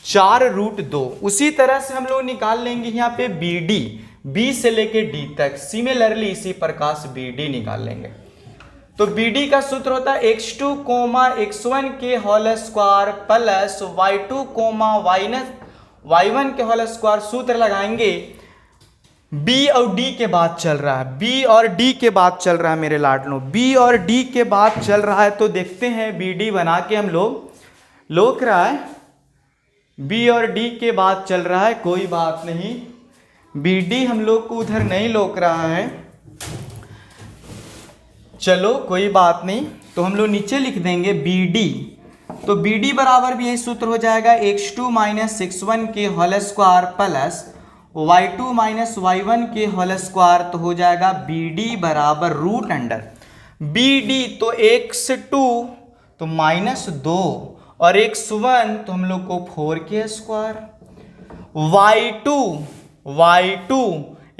4√2। उसी तरह से हम लोग निकाल लेंगे यहाँ पे BD, B से लेके D तक, सिमिलरली इसी प्रकार से BD निकाल लेंगे। तो BD का सूत्र होता है x2, x1 के whole square plus y2, y1 के होल स्क्वायर। सूत्र लगाएंगे, B और D के बाद चल रहा है, B और D के बाद चल रहा है मेरे लाडलों, B और D के बाद चल रहा है। तो देखते हैं BD बना के हम लोग लोक रहा है, B और D के बाद चल रहा है, कोई बात नहीं, BD हम लोग को उधर नहीं लोक रहा है, चलो कोई बात नहीं। तो हम लोग नीचे लिख देंगे BD, तो BD बराबर भी यही सूत्र हो जाएगा x2 - x1 के whole square plus y2 - y1 के होल स्क्वायर। तो हो जाएगा BD बराबर √BD, तो x2 तो -2 और x1 तो हम लोग को 4k²। y2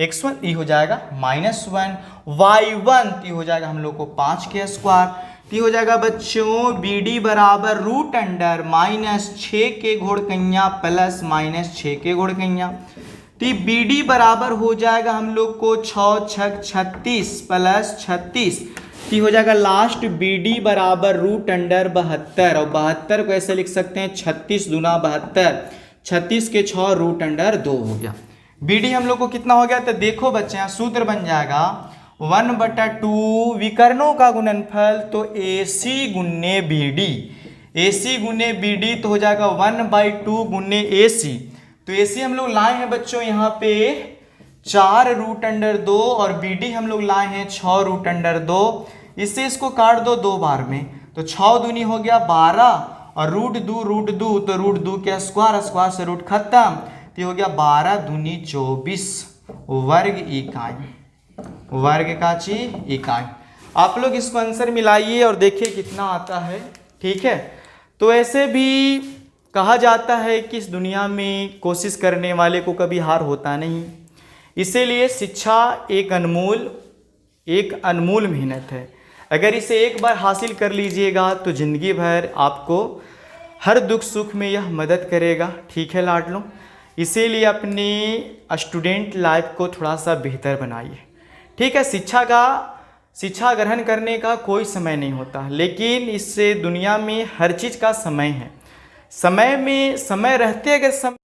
x1 ये हो जाएगा -1, y1 ये हो जाएगा हम लोग को 5k²। ये हो जाएगा बच्चों BD बराबर √अंडर -6k² प्लस -6k²। तो BD बराबर हो जाएगा हम लोग को 6 6 36 प्लस 36। तो हो जाएगा लास्ट BD बराबर √अंडर 72, और 72 को ऐसे लिख सकते हैं 36 दूना 72, 36 के 6 √2 हो गया। BD हम लोग को कितना हो गया, तो देखो बच्चे यहाँ सूत्र बन जाएगा 1/2 विकर्णों का गुणनफल, तो AC गुन्ने BD, AC गुन्ने BD तो हो जाएगा 1/2 गुन्ने AC। तो AC हम लोग लाए हैं बच्चों यहाँ पे 4 √2 और BD हम लोग लाए हैं 6 √2। इससे इसको काट दो 2 बार में, तो 6 दूनी हो गया 12 और √2 तो √2 के स्क्वायर से रूट खत्म, तो हो गया 12 दूनी 24 वर्ग इकाई। आप लोग इसको आंसर मिलाइए और देखिए कितना आता है। ठीक है, तो ऐसे भी कहा जाता है कि इस दुनिया में कोशिश करने वाले को कभी हार होता नहीं, इसीलिए शिक्षा एक अनमोल मेहनत है। अगर इसे एक बार हासिल कर लीजिएगा तो ज़िंदगी भर आपको हर दुख सुख में यह मदद करेगा। ठीक है लाडलों, इसीलिए अपनी स्टूडेंट लाइफ को थोड़ा सा बेहतर बनाइए। ठीक है, शिक्षा ग्रहण करने का कोई समय नहीं होता, लेकिन इससे दुनिया में हर चीज़ का समय है। समय रहते अगर